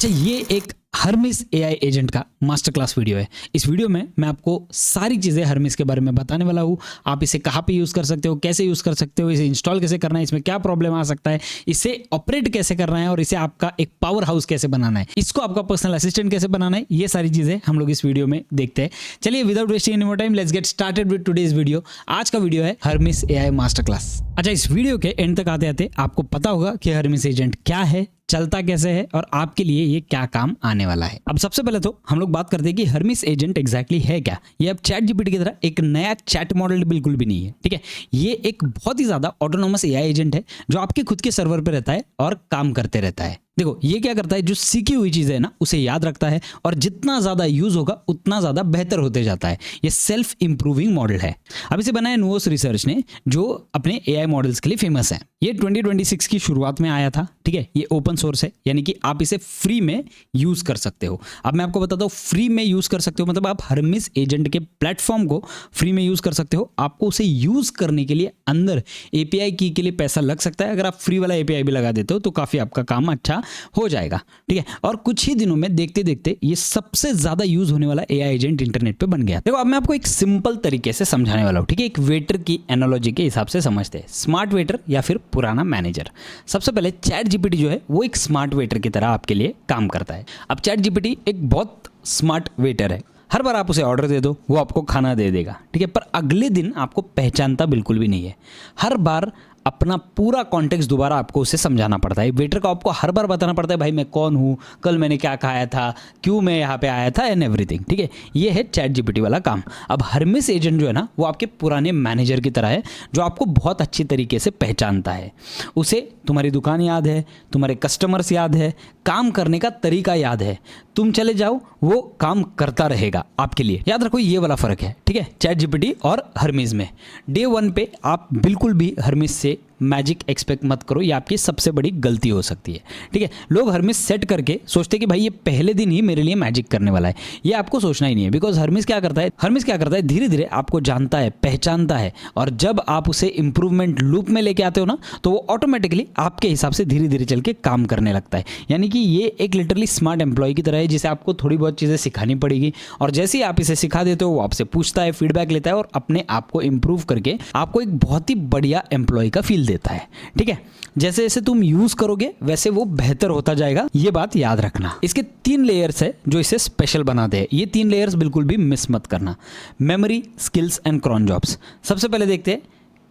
अच्छा, ये एक हर्मिस एआई एजेंट का मास्टर क्लास वीडियो है। इस वीडियो में मैं आपको सारी चीज़ें हर्मिस के बारे में बताने वाला हूँ। आप इसे कहाँ पे यूज़ कर सकते हो, कैसे यूज़ कर सकते हो, इसे इंस्टॉल कैसे करना है, इसमें क्या प्रॉब्लम आ सकता है, इसे ऑपरेट कैसे करना है और इसे आपका एक पावर हाउस कैसे बनाना है, इसको आपका पर्सनल असिस्टेंट कैसे बनाना है, ये सारी चीज़ें हम लोग इस वीडियो में देखते हैं। चलिए without wasting any more time let's get started with today's video. आज का वीडियो है हर्मिस एआई मास्टर क्लास। अच्छा, इस वीडियो के एंड तक आते आते आपको पता होगा कि हर्मिस एजेंट क्या है, चलता कैसे है और आपके लिए ये क्या काम आने वाला है। अब सबसे पहले तो हम लोग बात करते हैं कि हर्मिस एजेंट एग्जैक्टली है क्या। ये अब चैट जीपीटी की तरह एक नया चैट मॉडल बिल्कुल भी नहीं है, ठीक है। ये एक बहुत ही ज्यादा ऑटोनोमस एआई एजेंट है जो आपके खुद के सर्वर पे रहता है और काम करते रहता है। देखो, ये क्या करता है, जो सीखी हुई चीज़ है ना उसे याद रखता है और जितना ज़्यादा यूज़ होगा उतना ज़्यादा बेहतर होते जाता है। ये सेल्फ इंप्रूविंग मॉडल है। अब इसे बनाया नुवोस रिसर्च ने, जो अपने एआई मॉडल्स के लिए फेमस है। ये 2026 की शुरुआत में आया था, ठीक है। ये ओपन सोर्स है, यानी कि आप इसे फ्री में यूज़ कर सकते हो। अब मैं आपको बताता हूँ, फ्री में यूज़ कर सकते हो मतलब आप हर्मिस एजेंट के प्लेटफॉर्म को फ्री में यूज़ कर सकते हो। आपको उसे यूज़ करने के लिए अंदर एपीआई की के लिए पैसा लग सकता है। अगर आप फ्री वाला एपीआई भी लगा देते हो तो काफ़ी आपका काम अच्छा हो जाएगा, ठीक है। और कुछ ही दिनों में देखते देखते ये सबसे ज्यादा यूज होने वाला एआई एजेंट इंटरनेट पे बन गया। देखो, अब मैं आपको एक सिंपल तरीके से समझाने वाला हूँ, ठीक है। एक वेटर की एनालॉजी के हिसाब से समझते हैं, स्मार्ट वेटर या फिर पुराना मैनेजर। सबसे पहले चैट जीपीटी जो है वो एक स्मार्ट वेटर की तरह आपके लिए काम करता है। अब चैट जीपीटी एक बहुत स्मार्ट वेटर है। हर बार आप उसे ऑर्डर दे दो वो आपको खाना दे देगा, ठीक है। पर अगले दिन आपको पहचानता बिल्कुल भी नहीं है। हर बार अपना पूरा कॉन्टेक्स्ट दोबारा आपको उसे समझाना पड़ता है। वेटर को आपको हर बार बताना पड़ता है, भाई मैं कौन हूँ, कल मैंने क्या खाया था, क्यों मैं यहाँ पे आया था, एंड एवरीथिंग, ठीक है। ये है चैट जीपीटी वाला काम। अब हर्मिस एजेंट जो है ना वो आपके पुराने मैनेजर की तरह है, जो आपको बहुत अच्छी तरीके से पहचानता है। उसे तुम्हारी दुकान याद है, तुम्हारे कस्टमर्स याद है, काम करने का तरीका याद है। तुम चले जाओ वो काम करता रहेगा आपके लिए। याद रखो, ये वाला फर्क है, ठीक है, चैट जीपीटी और हर्मिस में। डे 1 पे आप बिल्कुल भी हर्मिस से मैजिक एक्सपेक्ट मत करो, ये आपकी सबसे बड़ी गलती हो सकती है, ठीक है। लोग हर्मिस सेट करके सोचते हैं कि भाई ये पहले दिन ही मेरे लिए मैजिक करने वाला है। ये आपको सोचना ही नहीं है, बिकॉज हर्मिस क्या करता है, धीरे धीरे आपको जानता है, पहचानता है, और जब आप उसे इंप्रूवमेंट लूप में लेके आते हो ना तो वो ऑटोमेटिकली आपके हिसाब से धीरे धीरे चल के काम करने लगता है। यानी कि ये एक लिटरली स्मार्ट एम्प्लॉय की तरह है, जिसे आपको थोड़ी बहुत चीज़ें सिखानी पड़ेगी, और जैसे ही आप इसे सिखा देते हो वो आपसे पूछता है, फीडबैक लेता है और अपने आप को इंप्रूव करके आपको एक बहुत ही बढ़िया एम्प्लॉय का फील देता है, ठीक है। जैसे जैसे तुम यूज करोगे वैसे वो बेहतर होता जाएगा, ये बात याद रखना। इसके 3 लेयर्स है जो इसे स्पेशल बनाते हैं। ये 3 लेयर्स बिल्कुल भी मिस मत करना। Memory, skills and cron jobs. सबसे पहले देखते हैं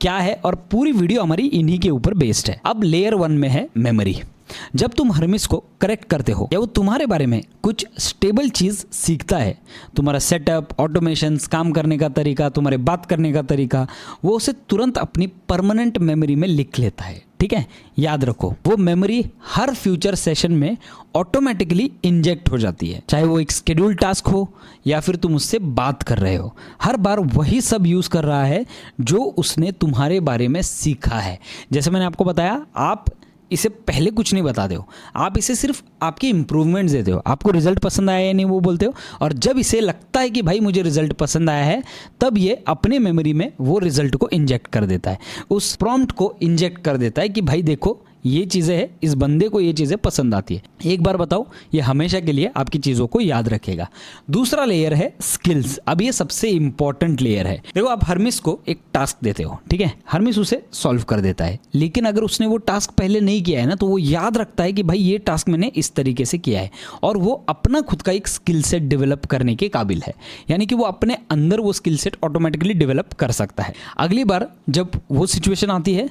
क्या है, और पूरी वीडियो हमारी इन्हीं के ऊपर बेस्ड है। अब लेयर 1 में है मेमोरी। जब तुम हर्मिस को करेक्ट करते हो या वो तुम्हारे बारे में कुछ स्टेबल चीज़ सीखता है, तुम्हारा सेटअप, ऑटोमेशंस, काम करने का तरीका, तुम्हारे बात करने का तरीका, वो उसे तुरंत अपनी परमानेंट मेमोरी में लिख लेता है, ठीक है। याद रखो, वो मेमोरी हर फ्यूचर सेशन में ऑटोमेटिकली इंजेक्ट हो जाती है, चाहे वो एक शेड्यूल टास्क हो या फिर तुम उससे बात कर रहे हो। हर बार वही सब यूज़ कर रहा है जो उसने तुम्हारे बारे में सीखा है। जैसे मैंने आपको बताया, आप इसे पहले कुछ नहीं बताते हो, आप इसे सिर्फ आपके इंप्रूवमेंट्स देते हो। आपको रिजल्ट पसंद आया या नहीं वो बोलते हो, और जब इसे लगता है कि भाई मुझे रिजल्ट पसंद आया है, तब ये अपने मेमोरी में वो रिजल्ट को इंजेक्ट कर देता है, उस प्रॉम्प्ट को इंजेक्ट कर देता है कि भाई देखो ये चीज़ें हैं, इस बंदे को ये चीज़ें पसंद आती है। एक बार बताओ, ये हमेशा के लिए आपकी चीज़ों को याद रखेगा। दूसरा लेयर है स्किल्स। अब ये सबसे इंपॉर्टेंट लेयर है। देखो, आप हर्मिस को एक टास्क देते हो, ठीक है, हर्मिस उसे सॉल्व कर देता है, लेकिन अगर उसने वो टास्क पहले नहीं किया है ना तो वो याद रखता है कि भाई ये टास्क मैंने इस तरीके से किया है, और वो अपना खुद का एक स्किल सेट डेवलप करने के काबिल है। यानी कि वो अपने अंदर वो स्किल सेट ऑटोमेटिकली डेवलप कर सकता है। अगली बार जब वो सिचुएशन आती है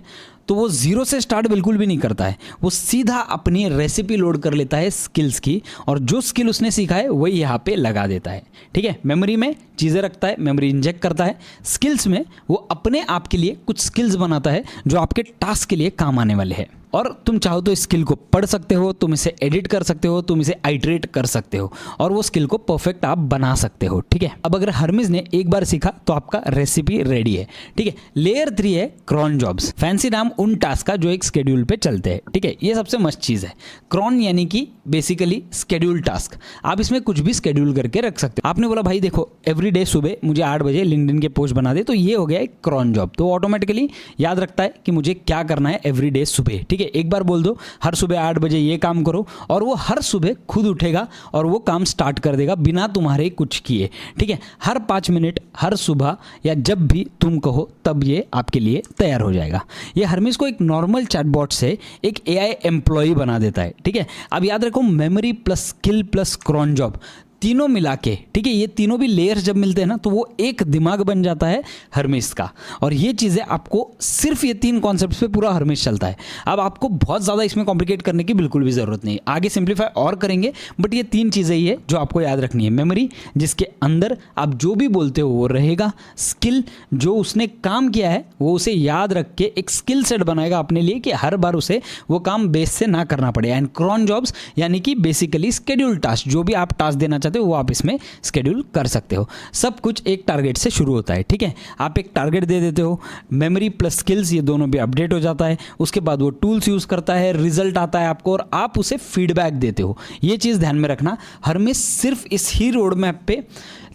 तो वो जीरो से स्टार्ट बिल्कुल भी नहीं करता है, वो सीधा अपनी रेसिपी लोड कर लेता है स्किल्स की, और जो स्किल उसने सीखा है वही यहाँ पे लगा देता है, ठीक है। मेमोरी में चीज़ें रखता है, मेमोरी इंजेक्ट करता है। स्किल्स में वो अपने आप के लिए कुछ स्किल्स बनाता है जो आपके टास्क के लिए काम आने वाले हैं, और तुम चाहो तो इस स्किल को पढ़ सकते हो, तुम इसे एडिट कर सकते हो, तुम इसे आइटरेट कर सकते हो, और वो स्किल को परफेक्ट आप बना सकते हो, ठीक है। अब अगर हर्मिस ने एक बार सीखा तो आपका रेसिपी रेडी है, ठीक है। लेयर 3 है क्रॉन जॉब्स। फैंसी नाम उन टास्क का जो एक स्केड्यूल पे चलते हैं, ठीक है। ये सबसे मस्त चीज़ है। क्रॉन यानी कि बेसिकली स्केड्यूल टास्क। आप इसमें कुछ भी स्केड्यूल करके रख सकते हो। आपने बोला भाई देखो एवरीडे सुबह मुझे 8 बजे लिंक्डइन के पोस्ट बना दे, तो ये हो गया एक क्रॉन जॉब। तो ऑटोमेटिकली याद रखता है कि मुझे क्या करना है एवरीडे सुबह। ठीक है, एक बार बोल दो हर सुबह 8 बजे ये काम करो, और वो हर सुबह खुद उठेगा और वो काम स्टार्ट कर देगा बिना तुम्हारे कुछ किए। ठीक है, हर 5 मिनट हर सुबह या जब भी तुम कहो तब ये आपके लिए तैयार हो जाएगा। ये हर्मिस को एक नॉर्मल चैटबॉट से एक एआई एम्प्लॉय बना देता है। ठीक है, अब याद रखो memory plus skill plus cron job तीनों मिला के, ठीक है, ये तीनों भी लेयर्स जब मिलते हैं ना तो वो एक दिमाग बन जाता है हर्मिस का। और ये चीज़ें आपको सिर्फ ये 3 कॉन्सेप्ट्स पे पूरा हर्मिस चलता है। अब आपको बहुत ज़्यादा इसमें कॉम्प्लिकेट करने की बिल्कुल भी ज़रूरत नहीं, आगे सिंप्लीफाई और करेंगे, बट ये 3 चीज़ें ही है जो आपको याद रखनी है। मेमोरी जिसके अंदर आप जो भी बोलते हो वो रहेगा, स्किल जो उसने काम किया है वो उसे याद रख के एक स्किल सेट बनाएगा अपने लिए कि हर बार उसे वो काम बेस से ना करना पड़े, एंड क्रॉन जॉब्स यानी कि बेसिकली स्केड्यूल टास्क, जो भी आप टास्क देना चाहते हो वो आप इसमें स्केड्यूल कर सकते हो। सब कुछ एक टारगेट से शुरू होता है। ठीक है, आप एक टारगेट दे देते हो, मेमोरी प्लस स्किल्स ये दोनों भी अपडेट हो जाता है, उसके बाद वो टूल्स यूज करता है, रिजल्ट आता है आपको और आप उसे फीडबैक देते हो। ये चीज़ ध्यान में रखना, हर्मिस सिर्फ इस ही रोड मैप पे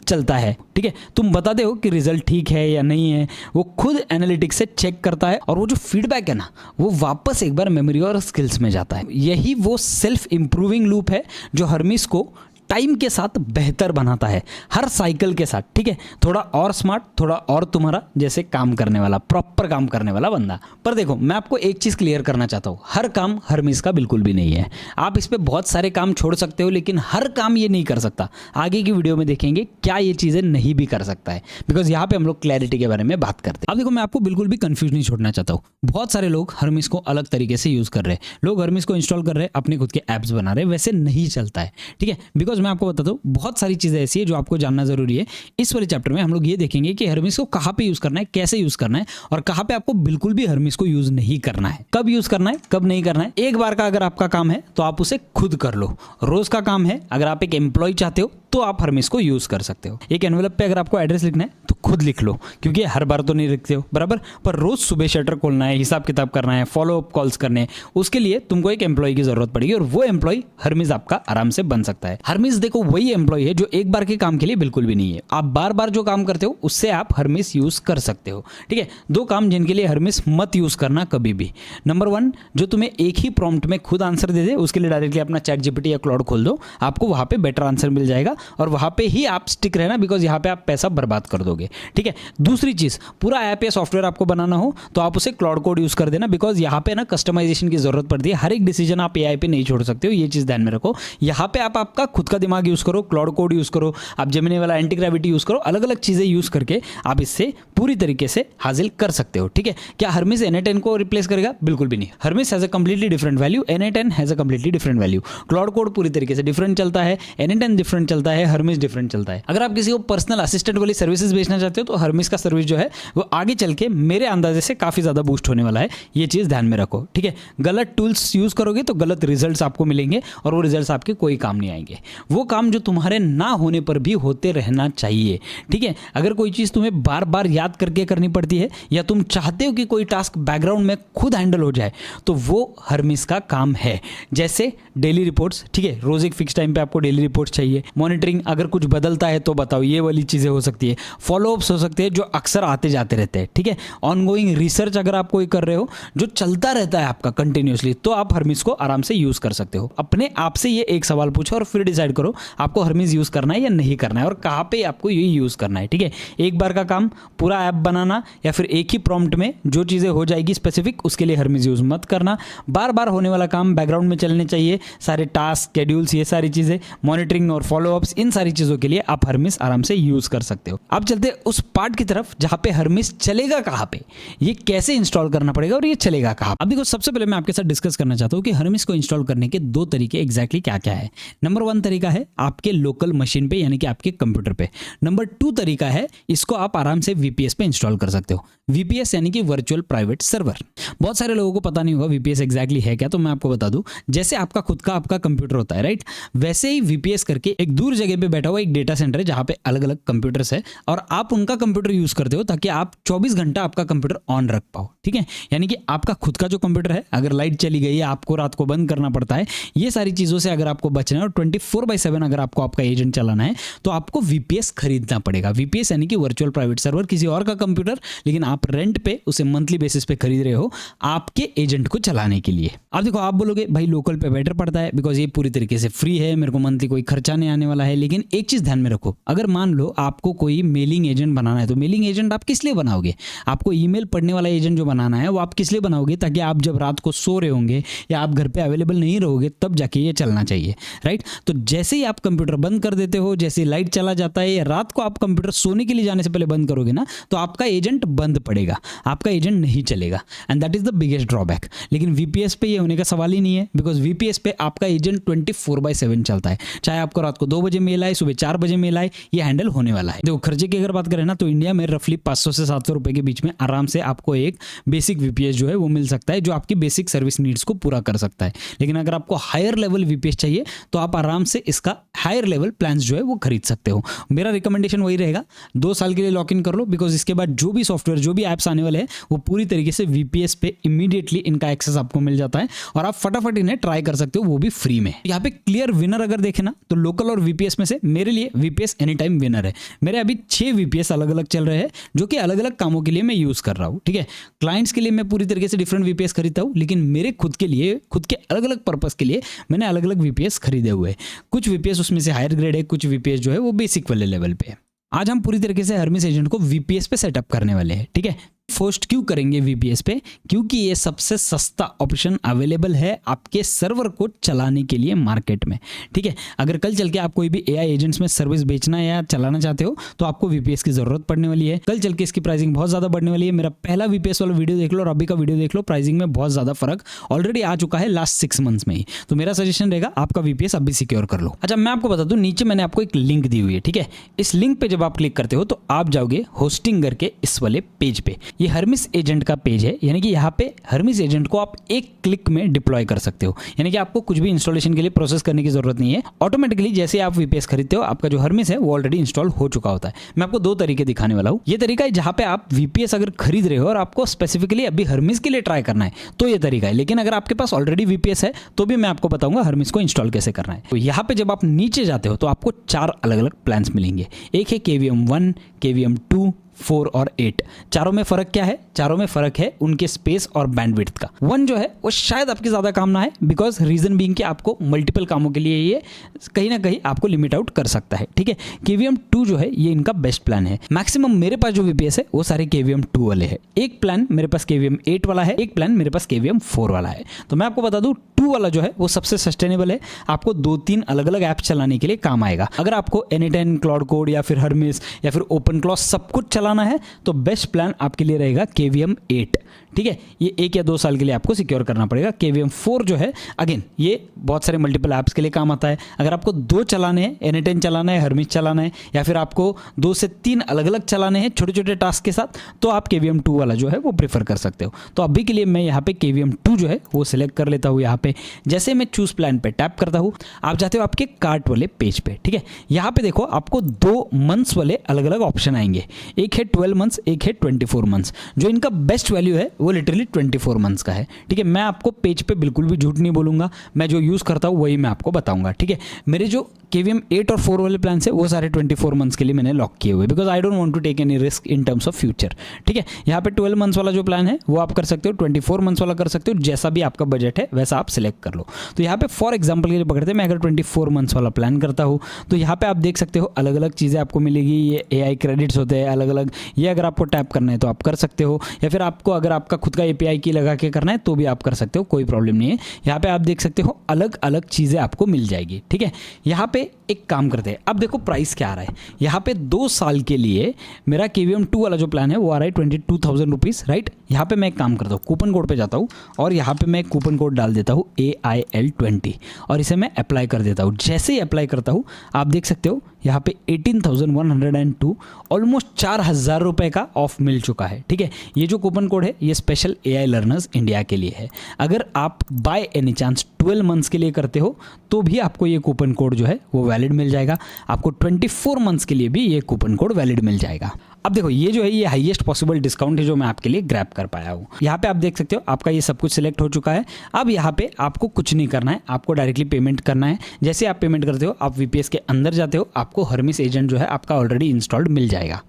चलता है। ठीक है, तुम बताते हो कि रिजल्ट ठीक है या नहीं है, वो खुद एनालिटिक्स से चेक करता है और वो जो फीडबैक है ना वो वापस एक बार मेमोरी और स्किल्स में जाता है। यही वो सेल्फ इंप्रूविंग लूप है जो हर्मिस को टाइम के साथ बेहतर बनाता है, हर साइकिल के साथ। ठीक है, थोड़ा और स्मार्ट, थोड़ा और तुम्हारा जैसे काम करने वाला, प्रॉपर काम करने वाला बंदा। पर देखो मैं आपको एक चीज़ क्लियर करना चाहता हूँ, हर काम हर्मिस का बिल्कुल भी नहीं है। आप इस पे बहुत सारे काम छोड़ सकते हो लेकिन हर काम ये नहीं कर सकता। आगे की वीडियो में देखेंगे क्या ये चीज़ें नहीं भी कर सकता है, बिकॉज यहाँ पे हम लोग क्लैरिटी के बारे में बात करते हैं। अब देखो मैं आपको बिल्कुल भी कंफ्यूज नहीं छोड़ना चाहता हूँ। बहुत सारे लोग हर्मिस को अलग तरीके से यूज़ कर रहे हैं, लोग हर्मिस को इंस्टॉल कर रहे हैं, अपने खुद के ऐप्स बना रहे हैं, वैसे नहीं चलता है। ठीक है, बिकॉज मैं आपको बताता हूँ बहुत सारी चीजें ऐसी है जो आपको जानना जरूरी है। इस वाले चैप्टर में हम लोग ये देखेंगे कि हर्मिस को कहाँ पे यूज करना है, कैसे यूज करना है, और कहाँ पे आपको बिल्कुल भी हर्मिस को यूज नहीं करना है, कब यूज करना है कब नहीं करना है। एक बार का अगर आपका काम है तो आप उसे खुद कर लो, रोज का काम है अगर आप एक एम्प्लॉय चाहते हो तो आप हर्मिस को यूज कर सकते हो। एक एनवेलप पे अगर आपको एड्रेस लिखना है तो खुद लिख लो, क्योंकि हर बार तो नहीं लिखते हो बराबर, पर रोज सुबह शटर खोलना है, हिसाब किताब करना है, फॉलो अप कॉल्स करने हैं, उसके लिए तुमको एक एम्प्लॉय की जरूरत पड़ेगी और वो एम्प्लॉय हर्मिस आपका आराम से बन सकता है। हर्मिस देखो वही एम्प्लॉय है जो एक बार के काम के लिए बिल्कुल भी नहीं है, आप बार बार जो काम करते हो उससे आप हर्मिस यूज कर सकते हो। ठीक है, 2 काम जिनके लिए हर्मिस मत यूज करना कभी भी। नंबर 1, जो तुम्हें एक ही प्रॉम्प्ट में खुद आंसर दे दे, उसके लिए डायरेक्टली अपना चैट जीपीटी या क्लाउड खोल दो, आपको वहां पे बेटर आंसर मिल जाएगा और वहां पे ही आप स्टिक रहना, बिकॉज यहाँ पे आप पैसा बर्बाद कर दोगे। ठीक है, दूसरी चीज, पूरा ऐप या सॉफ्टवेयर आपको बनाना हो तो आप उसे क्लाउड कोड यूज कर देना, बिकॉज यहाँ पे ना कस्टमाइजेशन की जरूरत पड़ती है, हर एक डिसीजन आप एआई पे नहीं छोड़ सकते हो, ये चीज ध्यान में रखो। यहाँ पे आप आपका खुद का दिमाग यूज करो, क्लाउड कोड यूज करो, आप जेमिनी वाला एंटी ग्रेविटी यूज करो, अलग अलग चीजें यूज करके आप इससे पूरी तरीके से हासिल कर सकते हो। ठीक है, क्या हर्मिस Na10 को रिप्लेस करेगा? बिल्कुल भी नहीं। Hermès has a completely different value, Na10 has a completely different value. Cloud code पूरी तरीके से डिफरेंट चलता है, Na10 डिफरेंट चलता है, हर्मिस डिफरेंट चलता है। अगर आप किसी को पर्सनल असिस्टेंट वाली सर्विसेज बेचना चाहते हो तो हर्मिस का सर्विस जो है वो आगे चल के मेरे अंदाजे से काफी ज्यादा बूस्ट होने वाला है, ये चीज ध्यान में रखो। ठीक है, गलत टूल्स यूज करोगे तो गलत रिजल्ट्स आपको मिलेंगे और वो रिजल्ट्स आपके कोई काम नहीं आएंगे। वो काम जो तुम्हारे ना होने पर भी होते रहना चाहिए। ठीक है, अगर कोई चीज तुम्हें बार बार याद करके करनी पड़ती है या तुम चाहते हो कि कोई टास्क बैकग्राउंड में खुद हैंडल हो जाए तो वो हर्मिस का काम है। जैसे डेली रिपोर्ट्स, ठीक है, रोज एक फिक्स टाइम पे आपको डेली रिपोर्ट्स चाहिए। मॉनिटरिंग, अगर कुछ बदलता है तो बताओ, ये वाली चीजें हो सकती है। फॉलोअप्स हो सकते हैं जो अक्सर आते जाते रहते हैं। ठीक है, ऑनगोइंग रिसर्च अगर आप कोई कर रहे हो जो चलता रहता है आपका कंटिन्यूअसली, तो आप हर्मिस को आराम से यूज कर सकते हो। अपने आप से ये एक सवाल पूछो और फिर डिसाइड करो आपको हर्मिस यूज करना है या नहीं करना है और कहाँ पे आपको ये यूज करना है। ठीक है, एक बार का काम पूरा ऐप बनाना या फिर एक ही प्रॉम्प्ट में जो चीजें हो जाएगी स्पेसिफिक, उसके लिए हर्मिस यूज मत करना। बार बार होने वाला काम बैकग्राउंड में चलने चाहिए, सारे टास्क, शेड्यूल्स, ये सारी चीजें, मॉनिटरिंग और फॉलोअप्स, इन सारी चीजों के लिए आप हर्मिस आराम से यूज कर सकते हो। अब चलते उस पार्ट की तरफ जहां पे हर्मिस चलेगा कहाँ पे, ये कैसे इंस्टॉल करना पड़ेगा और ये चलेगा कहाँ। अब देखो सबसे पहले मैं आपके साथ डिस्कस करना चाहता हूँ कि हर्मिस को इंस्टॉल करने के 2 तरीके एग्जैक्टली क्या क्या है। नंबर 1 तरीका है आपके लोकल मशीन पे यानी कि आपके कंप्यूटर पे। नंबर 2 तरीका है इसको आप आराम से वीपीएस पे इंस्टॉल कर सकते हो। वीपीएस यानी कि वर्चुअल प्राइवेट सर्वर। बहुत सारे लोगों को पता नहीं होगा वीपीएस एग्जैक्टली है क्या, तो मैं आपको बता दूं, जैसे आपका खुद का आपका कंप्यूटर होता है राइट, वैसे ही वीपीएस करके एक दूर जगह पे बैठा हुआ एक डेटा सेंटर है जहां पे अलग अलग कंप्यूटर्स है और आप आप उनका कंप्यूटर यूज करते हो ताकि आप 24 घंटा आपका कंप्यूटर ऑन रख पाओ, ठीक है। यानी कि आपका खुद का जो कंप्यूटर है, अगर लाइट चली गई है आपको रात को बंद करना पड़ता है, ये सारी चीजों से अगर आपको बचना है और 24/7 अगर आपको आपका एजेंट चलाना है तो आपको वीपीएस खरीदना पड़ेगा। वीपीएस यानी कि वर्चुअल प्राइवेट सर्वर, किसी और का कंप्यूटर, लेकिन आप रेंट पे उसे मंथली बेसिस पे खरीद रहे हो आपके एजेंट को चलाने के लिए। अब देखो आप बोलोगे भाई लोकल पे बेटर पड़ता है बिकॉज ये पूरी तरीके से फ्री है, मेरे को मंथली कोई खर्चा नहीं आने वाला है। लेकिन एक चीज ध्यान में रखो, अगर मान लो आपको कोई मेलिंग एजेंट बनाना है तो मेलिंग एजेंट आप किस लिए बनाओगे? आपको ईमेल पढ़ने वाला एजेंट जो बनाना है वो आप किस लिए बनाओगे? ताकि आप जब रात को सो रहे होंगे या आप घर पे अवेलेबल नहीं रहोगे तब जाके ये चलना चाहिए, राइट। तो जैसे ही आप कंप्यूटर बंद कर देते हो, जैसे लाइट चला जाता है या रात को आप कंप्यूटर सोने के लिए जाने से पहले बंद करोगे ना, तो आपका एजेंट बंद पड़ेगा, आपका एजेंट नहीं चलेगा, and that is the biggest drawback. लेकिन वीपीएस पे ये होने का सवाल ही नहीं है बिकॉज वीपीएस पे आपका एजेंट 24/7 चलता है। चाहे आपको रात को 2 बजे मेल आए, सुबह 4 बजे मेल आए, ये हैंडल होने वाला है। देखो खर्चे की अगर बात करें ना तो इंडिया में रफली 500 से 700 रुपए के बीच में आराम से आपको एक बेसिक वीपीएस जो है वो मिल सकता है, जो आपकी बेसिक सर्विस नीड्स को पूरा कर सकता है। लेकिन अगर आपको हायर लेवल वीपीएस चाहिए तो आप आराम से इसका हायर लेवल प्लान्स जो है वो खरीद सकते हो। मेरा रिकमेंडेशन वही रहेगा, 2 साल के लिए लॉक इन कर लो बिकॉज इसके बाद जो भी सॉफ्टवेयर, जो भी ऐप्स आने वाले हैं वो पूरी तरीके से वीपीएस पे इमीडिएटली इनका एक्सेस आपको मिल जाता है और आप फटाफट इन्हें ट्राई कर सकते हो, वो भी फ्री में। यहाँ पे क्लियर विनर अगर देखें ना तो लोकल और वीपीएस में से मेरे लिए वीपीएस एनी टाइम विनर है। मेरे अभी 6 वीपीएस अलग अलग चल रहे हैं जो कि अलग अलग कामों के लिए मैं यूज कर रहा हूँ, ठीक है। क्लाइंट्स के लिए मैं पूरी तरीके से डिफरेंट वीपीएस खरीदता हूँ, लेकिन मेरे खुद के लिए, खुद के अलग अलग पर्पस के लिए मैंने अलग अलग वीपीएस खरीदे हुए हैं। कुछ वीपीएस उसमें से हायर ग्रेड है, कुछ वीपीएस जो है वो बेसिक वाले लेवल पे है। आज हम पूरी तरीके से हर्मिस एजेंट को वीपीएस पे सेटअप करने वाले हैं, ठीक है। फर्स्ट क्यों करेंगे वीपीएस पे? क्योंकि ये सबसे सस्ता ऑप्शन अवेलेबल है आपके सर्वर को चलाने के लिए मार्केट में, ठीक है। अगर कल चल के आप कोई भी एआई एजेंट्स में सर्विस बेचना या चलाना चाहते हो तो आपको वीपीएस की जरूरत पड़ने वाली है। कल चल के इसकी प्राइसिंग बहुत ज्यादा बढ़ने वाली है। मेरा पहला वीपीएस वाला वीडियो देख लो और अभी का वीडियो देख लो, प्राइसिंग में बहुत ज्यादा फर्क ऑलरेडी आ चुका है लास्ट 6 मंथ्स में ही। तो मेरा सजेशन रहेगा आपका वीपीएस अभी सिक्योर कर लो। अच्छा मैं आपको बता दूं, नीचे मैंने आपको एक लिंक दी हुई है, ठीक है। इस लिंक पे जब आप क्लिक करते हो तो आप जाओगे होस्टिंग करके इस वाले पेज पे। ये हर्मिस एजेंट का पेज है, यानी कि यहाँ पे हर्मिस एजेंट को आप एक क्लिक में डिप्लॉय कर सकते हो, यानी कि आपको कुछ भी इंस्टॉलेशन के लिए प्रोसेस करने की जरूरत नहीं है। ऑटोमेटिकली जैसे आप वीपीएस खरीदते हो आपका जो हर्मिस है वो ऑलरेडी इंस्टॉल हो चुका होता है। मैं आपको 2 तरीके दिखाने वाला हूँ। ये तरीका है जहाँ पे आप वीपीएस अगर खरीद रहे हो और आपको स्पेसिफिकली अभी हर्मिस के लिए ट्राई करना है तो ये तरीका है, लेकिन अगर आपके पास ऑलरेडी वीपीएस है तो भी मैं आपको बताऊंगा हर्मिस को इंस्टॉल कैसे करना है। तो यहाँ पे जब आप नीचे जाते हो तो आपको 4 अलग अलग प्लान्स मिलेंगे। एक है KVM 1, KVM 2, 4 और 8। चारों में फर्क क्या है? चारों में फर्क है उनके स्पेस और बैंडविड्थ का। 1 जो है वो शायद आपकी ज्यादा काम ना है बिकॉज रीजन बीइंग कि आपको मल्टीपल कामों के लिए ये कहीं ना कहीं आपको लिमिट आउट कर सकता है, ठीक है। KVM 2 जो है ये इनका बेस्ट प्लान है। मैक्सिमम मेरे पास जो वीपीएस है वो सारे KVM 2 वाले हैं। एक प्लान मेरे पास KVM 8 वाला है, एक प्लान मेरे पास KVM 4 वाला है। तो मैं आपको बता दूं 2 वाला जो है वो सबसे सस्टेनेबल है, आपको 2-3 अलग अलग ऐप चलाने के लिए काम आएगा। अगर आपको N8N, क्लाउड कोड या फिर हर्मिस या फिर ओपन क्लॉज सब कुछ चलाना है तो बेस्ट प्लान आपके लिए रहेगा KVM 8, ठीक है। ये 1 या 2 साल के लिए आपको सिक्योर करना पड़ेगा। KVM 4 जो है अगेन ये बहुत सारे मल्टीपल ऐप्स के लिए काम आता है। अगर आपको 2 चलाने हैं, N8N चलाना है, हर्मिस चलाना है या फिर आपको 2 से 3 अलग अलग चलाने हैं छोटे छोटे टास्क के साथ, तो आप KVM 2 वाला जो है वो प्रीफर कर सकते हो। तो अभी के लिए मैं यहाँ पे KVM 2 जो है वो सिलेक्ट कर लेता हूँ। यहाँ पे जैसे मैं चूज प्लान पे टैप करता हूँ आप जाते हो आपके कार्ट वाले पेज पे, ठीक है। यहाँ पे देखो आपको 2 मंथ्स वाले अलग अलग ऑप्शन आएंगे। एक है 12 मंथ्स, एक है 24 मंथ्स। जो इनका बेस्ट वैल्यू है वो लिटरली 24 मंथ्स का है, ठीक है। मैं आपको पेज पे बिल्कुल भी झूठ नहीं बोलूंगा, मैं जो यूज करता हूँ वही मैं आपको बताऊंगा, ठीक है। मेरे जो KVM 8 और 4 वाले प्लान है वो सारे 24 मंथ्स के लिए मैंने लॉक किए हुए because I don't want to take any risk in terms of future, ठीक है। यहाँ पे 12 मंथ्स वाला जो प्लान है वो आप कर सकते हो, 24 मंथ्स वाला कर सकते हो, जैसा भी आपका बजट है वैसा आप सिलेक्ट कर लो। तो यहाँ पे फॉर एग्जाम्पल के लिए पकड़ते हैं, मैं अगर 24 मंथ्स वाला प्लान करता हूँ तो यहाँ पे आप देख सकते हो अलग अलग चीज़ें आपको मिलेगी। ये AI क्रेडिट्स होते हैं अलग अलग, ये अगर आपको टैप करना है तो आप कर सकते हो, या फिर आपको अगर आपका खुद का API की लगा के करना है तो भी आप कर सकते हो, कोई प्रॉब्लम नहीं है। यहाँ पे आप देख सकते हो अलग अलग चीज़ें आपको मिल जाएगी, ठीक है। यहाँ पे एक काम करते हैं, अब देखो प्राइस क्या आ रहा है। यहाँ पे 2 साल के लिए मेरा KVM 2 वाला जो प्लान है वो आ रहा है 22,000 रुपीज़, राइट। यहाँ पे मैं एक काम करता हूँ, कूपन कोड पे जाता हूँ और यहाँ पे मैं एक कूपन कोड डाल देता हूँ AIL20 और इसे मैं अप्लाई कर देता हूँ। जैसे ही अप्लाई करता हूँ आप देख सकते हो यहाँ पे 18,102 ऑलमोस्ट 4,000 रुपये का ऑफ मिल चुका है, ठीक है। ये जो कूपन कोड है ये स्पेशल AI लर्नर्स इंडिया के लिए है। अगर आप बाय एनी चांस 12 मंथ्स के लिए करते हो तो भी आपको ये कूपन कोड जो है वो वैलिड मिल जाएगा। आपको 24 मंथ्स के लिए भी ये कूपन कोड वैलिड मिल जाएगा। अब देखो ये जो है ये हाईएस्ट पॉसिबल डिस्काउंट है जो मैं आपके लिए ग्रैब कर पाया हूँ। यहाँ पे आप देख सकते हो आपका ये सब कुछ सिलेक्ट हो चुका है। अब यहाँ पे आपको कुछ नहीं करना है, आपको डायरेक्टली पेमेंट करना है। जैसे आप पेमेंट करते हो आप वीपीएस के अंदर जाते हो, आपको हर्मिस एजेंट जो है आपका ऑलरेडी इंस्टॉल्ड मिल जाएगा।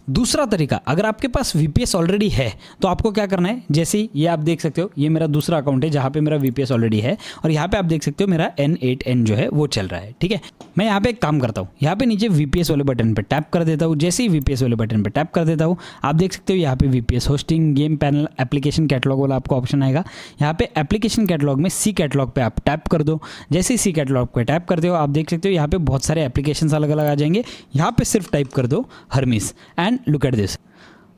दूसरा तरीका, अगर आपके पास VPS ऑलरेडी है तो आपको क्या करना है, जैसे ही ये आप देख सकते हो ये मेरा दूसरा अकाउंट है जहाँ पे मेरा VPS ऑलरेडी है और यहाँ पे आप देख सकते हो मेरा N8N जो है वो चल रहा है। ठीक है, मैं यहाँ पे एक काम करता हूँ, यहाँ पे नीचे VPS वाले बटन पे टैप कर देता हूँ। जैसे ही VPS वाले बटन पे टैप कर देता हूँ आप देख सकते हो यहाँ पे VPS hosting, game panel, application catalogue वाला आपको ऑप्शन आएगा। यहाँ पे एप्लीकेशन कैटलॉग में C कैटलॉग पे आप टैप कर दो। जैसे ही C कैटलॉग पे टैप करते हो आप देख सकते हो यहाँ पे बहुत सारे एप्लीकेशन अलग अलग आ जाएंगे। यहाँ पे सिर्फ टाइप कर दो Hermès and look at this,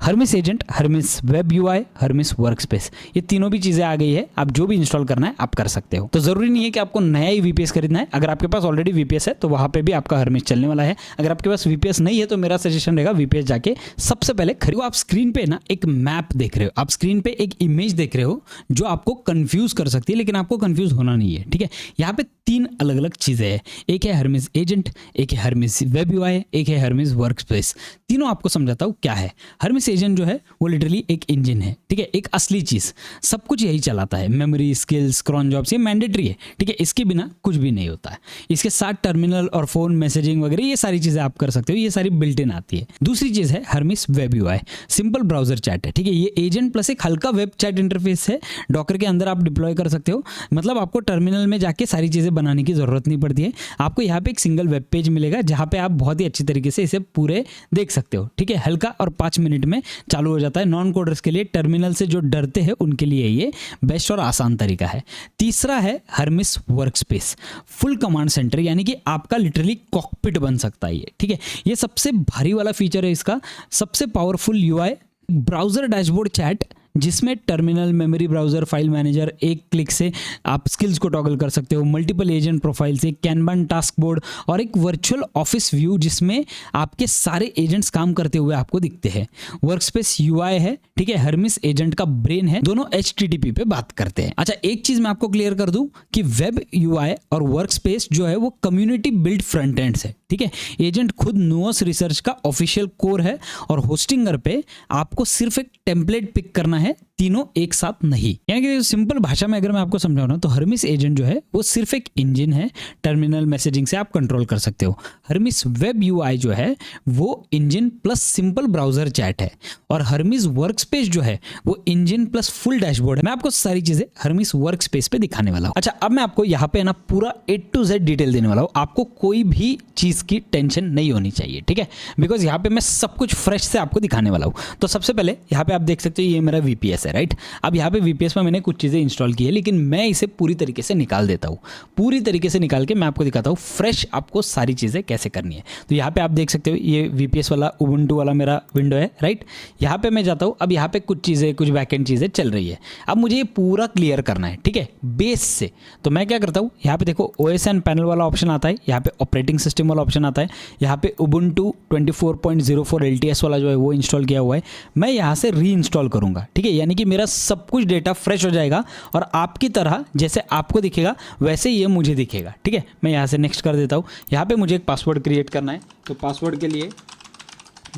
Hermès agent, Hermès web UI, Hermès workspace, ये तीनों भी चीज़ें आ गई है। आप जो भी इंस्टॉल करना है आप कर सकते हो। तो ज़रूरी नहीं है कि आपको नया ही VPS खरीदना है। अगर आपके पास ऑलरेडी VPS है तो वहाँ पे भी आपका हर्मिस चलने वाला है। अगर आपके पास VPS नहीं है तो मेरा सजेशन रहेगा VPS जाके सबसे पहले खरीदो। आप स्क्रीन पे ना एक मैप देख रहे हो, आप स्क्रीन पे एक इमेज देख रहे हो जो आपको कन्फ्यूज़ कर सकती है, लेकिन आपको कन्फ्यूज़ होना नहीं है। ठीक है, यहाँ पे 3 अलग अलग चीज़ें हैं, एक है हर्मिस एजेंट, एक है हर्मिस वेब यूआई, एक है हर्मिस वर्कस्पेस। तीनों आपको समझाता हूँ क्या है। हर्मिस एजेंट जो है वो लिटरली एक इंजन है। ठीक है, एक असली चीज़, सब कुछ यही चलाता है। मेमोरी, स्किल्स, क्रॉन जॉब्स, ये मैंडेटरी है। ठीक है, इसके बिना कुछ भी नहीं होता है। इसके साथ टर्मिनल और फोन मैसेजिंग वगैरह ये सारी चीज़ें आप कर सकते हो, ये सारी बिल्ट इन आती है। दूसरी चीज़ है Hermès web UI, simple browser chat है। ठीक है, ये एजेंट प्लस एक हल्का वेब चैट इंटरफेस है। डॉकर के अंदर आप डिप्लॉय कर सकते हो, मतलब आपको टर्मिनल में जाके सारी चीज़ें बनाने की ज़रूरत नहीं पड़ती है। आपको यहाँ पे एक सिंगल वेब पेज मिलेगा जहाँ पे आप बहुत ही अच्छी तरीके से इसे पूरे देख सकते हो। ठीक है, हल्का और 5 मिनट में चालू हो जाता है। नॉन कोडर्स के लिए, टर्मिनल से जो डरते हैं उनके लिए ये बेस्ट और आसान तरीका है। तीसरा है Hermès workspace, full command centre, यानी कि आपका लिटरली कॉकपिट बन सकता है ये। ठीक है, ये सबसे भारी वाला फीचर है इसका, सबसे powerful UI, browser dashboard chat जिसमें terminal, memory, browser, file manager, एक क्लिक से आप स्किल्स को टॉगल कर सकते हो, मल्टीपल एजेंट प्रोफाइल से, कैनबन टास्क बोर्ड और एक वर्चुअल ऑफिस व्यू जिसमें आपके सारे एजेंट्स काम करते हुए आपको दिखते हैं। वर्कस्पेस यूआई है। ठीक है, हर्मिस एजेंट का ब्रेन है, दोनों HTTP पे बात करते हैं। अच्छा, एक चीज मैं आपको क्लियर कर दूं कि वेब यूआई और वर्कस्पेस जो है वो कम्युनिटी बिल्ड फ्रंट एंड्स है। ठीक है, एजेंट खुद नुओस रिसर्च का ऑफिशियल कोर है और होस्टिंगर पे आपको सिर्फ एक टेम्पलेट पिक करना है, तीनों एक साथ नहीं। यानी कि सिंपल भाषा में अगर मैं आपको समझाऊं ना तो हर्मिस एजेंट जो है वो सिर्फ एक इंजन है, टर्मिनल मैसेजिंग से आप कंट्रोल कर सकते हो। हर्मिस वेब यूआई जो है वो engine plus simple browser chat है और हर्मिस वर्कस्पेस जो है वो इंजन प्लस फुल डैशबोर्ड है। मैं आपको सारी चीजें हर्मिस वर्कस्पेस पे दिखाने वाला हूं। अच्छा, अब मैं आपको यहाँ पे ना पूरा A to Z डिटेल देने वाला हूँ। आपको कोई भी चीज की टेंशन नहीं होनी चाहिए। ठीक है, बिकॉज यहाँ पे मैं सब कुछ फ्रेश से आपको दिखाने वाला हूँ। तो सबसे पहले यहाँ पे आप देख सकते हो ये मेरा VPS है, राइट। अब यहाँ पे VPS में मैंने कुछ चीज़ें इंस्टॉल की है, लेकिन मैं इसे पूरी तरीके से निकाल देता हूँ। पूरी तरीके से निकाल के मैं आपको दिखाता हूँ फ्रेश आपको सारी चीज़ें कैसे करनी है। तो यहाँ पे आप देख सकते हो ये VPS वाला उबुंटू वाला मेरा विंडो है, राइट। यहाँ पे मैं जाता हूँ। अब यहाँ पे कुछ चीज़ें, कुछ बैकएंड चीज़ें चल रही है। अब मुझे ये पूरा क्लियर करना है, ठीक है, बेस से। तो मैं क्या करता हूँ, यहाँ पे देखो OS एंड पैनल वाला ऑप्शन आता है, यहाँ पे ऑपरेटिंग सिस्टम वाला ऑप्शन आता है, यहाँ पे उबुंटू 24.04 LTS वाला जो है वो इंस्टॉल किया हुआ है। मैं यहाँ से री इंस्टॉल करूँगा। ठीक है, यानी कि मेरा सब कुछ डेटा फ्रेश हो जाएगा और आपकी तरह जैसे आपको दिखेगा वैसे ये मुझे दिखेगा। ठीक है, मैं यहाँ से नेक्स्ट कर देता हूँ। यहाँ पे मुझे एक पासवर्ड क्रिएट करना है, तो पासवर्ड के लिए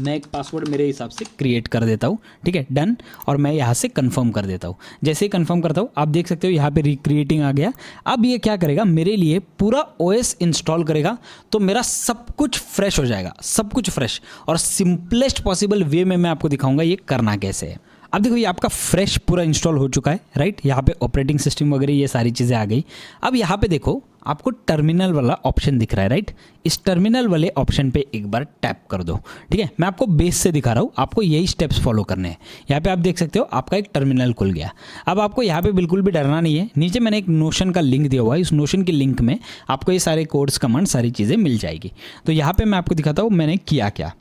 मैं एक पासवर्ड मेरे हिसाब से क्रिएट कर देता हूँ। ठीक है, डन। और मैं यहाँ से कंफर्म कर देता हूँ। जैसे ही कंफर्म करता हूँ आप देख सकते हो यहाँ पे रिक्रिएटिंग आ गया। अब ये क्या करेगा, मेरे लिए पूरा OS इंस्टॉल करेगा, तो मेरा सब कुछ फ्रेश हो जाएगा, सब कुछ फ्रेश। और सिंपलेस्ट पॉसिबल वे में मैं आपको दिखाऊंगा ये करना कैसे है। अब देखो ये आपका फ्रेश पूरा इंस्टॉल हो चुका है, राइट। यहाँ पे ऑपरेटिंग सिस्टम वगैरह ये सारी चीज़ें आ गई। अब यहाँ पे देखो आपको टर्मिनल वाला ऑप्शन दिख रहा है, राइट। इस टर्मिनल वाले ऑप्शन पे एक बार टैप कर दो। ठीक है, मैं आपको बेस से दिखा रहा हूँ, आपको यही स्टेप्स फॉलो करने हैं। यहाँ पे आप देख सकते हो आपका एक टर्मिनल खुल गया। अब आपको यहाँ पे बिल्कुल भी डरना नहीं है। नीचे मैंने एक नोशन का लिंक दिया हुआ है, इस नोशन के लिंक में आपको ये सारे कोड्स, कमांड, सारी चीज़ें मिल जाएगी। तो यहाँ पर मैं आपको दिखाता हूँ मैंने किया क्या।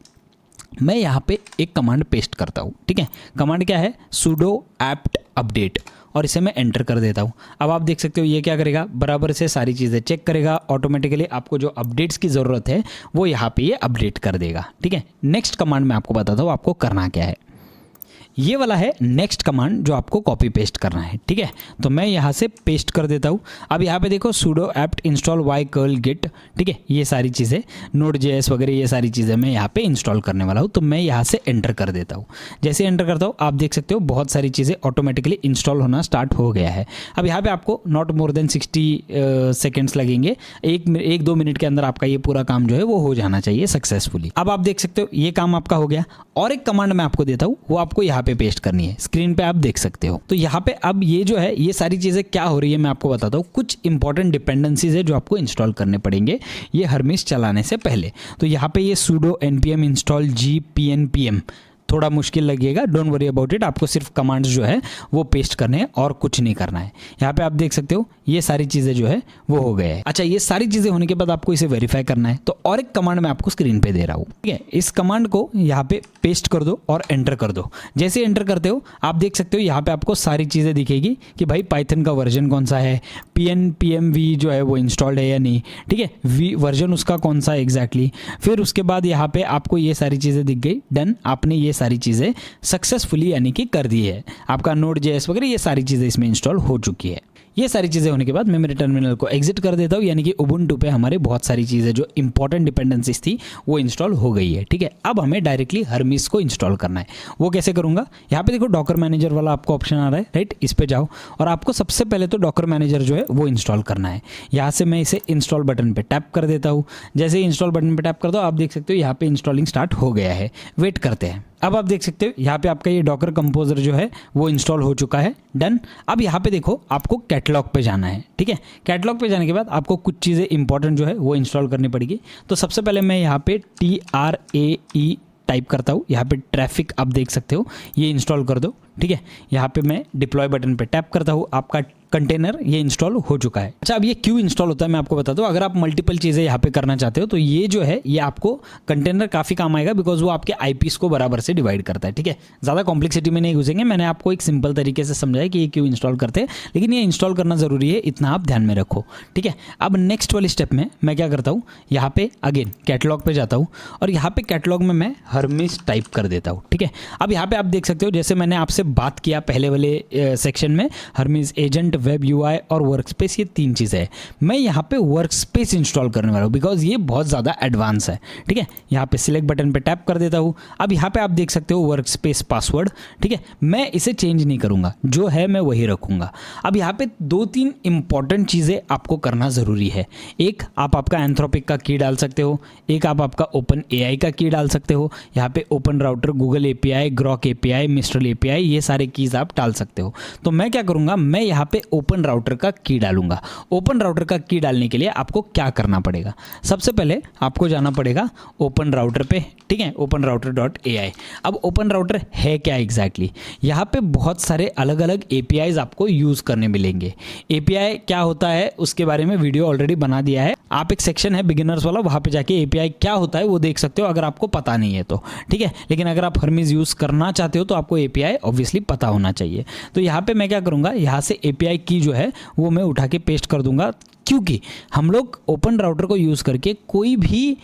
मैं यहाँ पे एक कमांड पेस्ट करता हूँ। ठीक है, कमांड क्या है, sudo apt update, और इसे मैं एंटर कर देता हूँ। अब आप देख सकते हो ये क्या करेगा, बराबर से सारी चीज़ें चेक करेगा। ऑटोमेटिकली आपको जो अपडेट्स की ज़रूरत है वो यहाँ पे ये अपडेट कर देगा। ठीक है, नेक्स्ट कमांड मैं आपको बताता हूँ आपको करना क्या है। ये वाला है नेक्स्ट कमांड जो आपको कॉपी पेस्ट करना है, ठीक है। तो मैं यहाँ से पेस्ट कर देता हूँ। अब यहाँ पे देखो sudo apt install y curl git, ठीक है, ये सारी चीज़ें Node.js वगैरह ये सारी चीज़ें मैं यहाँ पे इंस्टॉल करने वाला हूँ। तो मैं यहाँ से एंटर कर देता हूँ। जैसे एंटर करता हूँ आप देख सकते हो बहुत सारी चीज़ें ऑटोमेटिकली इंस्टॉल होना स्टार्ट हो गया है। अब यहाँ पे आपको नॉट मोर देन 60 सेकेंड्स लगेंगे, 1-2 मिनट के अंदर आपका ये पूरा काम जो है वो हो जाना चाहिए सक्सेसफुली। अब आप देख सकते हो ये काम आपका हो गया। और एक कमांड मैं आपको देता हूँ, वो आपको यहाँ पे पेस्ट करनी है, स्क्रीन पे आप देख सकते हो। तो यहाँ पे अब ये जो है ये सारी चीज़ें क्या हो रही है मैं आपको बताता हूँ। कुछ इंपॉर्टेंट डिपेंडेंसीज है जो आपको इंस्टॉल करने पड़ेंगे ये हर्मिस चलाने से पहले। तो यहाँ पे ये sudo npm install g pnpm थोड़ा मुश्किल लगेगा, डोंट वरी अबाउट इट। आपको सिर्फ कमांड्स जो है वो पेस्ट करने हैं और कुछ नहीं करना है। यहाँ पे आप देख सकते हो ये सारी चीज़ें जो है वो हो गए हैं। अच्छा, ये सारी चीज़ें होने के बाद आपको इसे वेरीफाई करना है। तो और एक कमांड मैं आपको स्क्रीन पे दे रहा हूँ, ठीक है। इस कमांड को यहाँ पे पेस्ट कर दो और एंटर कर दो। जैसे एंटर करते हो आप देख सकते हो यहाँ पे आपको सारी चीज़ें दिखेगी कि भाई पाइथन का वर्जन कौन सा है, pnpmv जो है वो इंस्टॉल्ड है या नहीं, ठीक है, वी वर्जन उसका कौन सा है एग्जैक्टली। फिर उसके बाद यहाँ पे आपको ये सारी चीज़ें दिख गई, डन, आपने ये सारी चीज़ें सक्सेसफुली यानी कि कर दी है। आपका Node.js वगैरह ये सारी चीज़ें इसमें इंस्टॉल हो चुकी है। ये सारी चीज़ें होने के बाद मैं मेरे टर्मिनल को एग्जिट कर देता हूँ, यानी कि उबुंटू पे हमारे बहुत सारी चीज़ें जो इंपॉर्टेंट डिपेंडेंसीज थी वो इंस्टॉल हो गई है, ठीक है। अब हमें डायरेक्टली हर्मिस को इंस्टॉल करना है। वो कैसे करूँगा, यहाँ पे देखो डॉकर मैनेजर वाला आपको ऑप्शन आ रहा है, राइट, इस पे जाओ और आपको सबसे पहले तो डॉकर मैनेजर जो है वो इंस्टॉल करना है। यहाँ से मैं इसे इंस्टॉल बटन पर टैप कर देता हूँ। जैसे ही इंस्टॉल बटन पर टैप कर दो आप देख सकते हो यहाँ पे इंस्टॉलिंग स्टार्ट हो गया है। वेट करते हैं। अब आप देख सकते हो यहाँ पे आपका ये डॉकर कंपोजर जो है वो इंस्टॉल हो चुका है, डन। अब यहाँ पे देखो आपको कैटलॉग पे जाना है, ठीक है। कैटलॉग पे जाने के बाद आपको कुछ चीज़ें इंपॉर्टेंट जो है वो इंस्टॉल करनी पड़ेगी। तो सबसे पहले मैं यहाँ पे TRAE टाइप करता हूँ, यहाँ पे ट्रैफिक आप देख सकते हो ये इंस्टॉल कर दो, ठीक है। यहाँ पे मैं डिप्लॉय बटन पे टैप करता हूँ, आपका कंटेनर ये इंस्टॉल हो चुका है। अच्छा, अब ये क्यों इंस्टॉल होता है मैं आपको बताता हूँ। अगर आप मल्टीपल चीज़ें यहाँ पे करना चाहते हो तो ये जो है ये आपको कंटेनर काफ़ी काम आएगा, बिकॉज वो आपके आईपीस को बराबर से डिवाइड करता है, ठीक है। ज़्यादा कॉम्प्लेक्सिटी में नहीं घुसेंगे, मैंने आपको एक सिंपल तरीके से समझाया कि ये क्यों इंस्टॉल करते हैं, लेकिन ये इंस्टॉल करना ज़रूरी है, इतना आप ध्यान में रखो, ठीक है। अब नेक्स्ट वाली स्टेप में मैं क्या करता हूँ, यहाँ पे अगेन कैटलॉग पे जाता हूँ और यहाँ पे कैटलॉग में मैं हर्मिस टाइप कर देता हूँ, ठीक है। अब यहाँ पे आप देख सकते हो जैसे मैंने आपसे बात किया पहले वाले सेक्शन में, हर्मिस एजेंट, वेब यूआई और वर्कस्पेस, ये 3 चीज़ें हैं। मैं यहाँ पे वर्कस्पेस इंस्टॉल करने वाला हूँ बिकॉज ये बहुत ज़्यादा एडवांस है, ठीक है। यहाँ पे सिलेक्ट बटन पे टैप कर देता हूँ। अब यहाँ पे आप देख सकते हो वर्कस्पेस पासवर्ड, ठीक है। मैं इसे चेंज नहीं करूँगा, जो है मैं वही रखूँगा। अब यहाँ पे 2-3 इंपॉर्टेंट चीज़ें आपको करना ज़रूरी है। एक, आप आपका एंथ्रोपिक का की डाल सकते हो। एक, आप आपका ओपन एआई का की डाल सकते हो। यहाँ पे open router, Google API, Grok API, mistral API, ये सारे कीज़ आप डाल सकते हो। तो मैं क्या करूँगा, मैं यहाँ पे ओपन राउटर का की डालूंगा। ओपन राउटर का की डालने के लिए आपको क्या करना पड़ेगा, सबसे पहले आपको जाना पड़ेगा ओपन राउटर पे, ठीक है, openrouter.ai। अब ओपन राउटर है क्या एग्जैक्टली, यहाँ पे बहुत सारे अलग अलग एपीआईज आपको यूज़ करने मिलेंगे। एपीआई क्या होता है उसके बारे में वीडियो ऑलरेडी बना दिया है, आप एक सेक्शन है बिगिनर्स वाला, वहाँ पे जाके एपीआई क्या होता है वो देख सकते हो अगर आपको पता नहीं है तो, ठीक है। लेकिन अगर आप हर्मिस यूज़ करना चाहते हो तो आपको एपीआई ऑब्वियसली पता होना चाहिए। तो यहाँ पे मैं क्या करूँगा, यहाँ से एपीआई की जो है वो मैं उठा के पेस्ट कर दूंगा, क्योंकि हम लोग ओपन राउटर को यूज़ करके कोई भी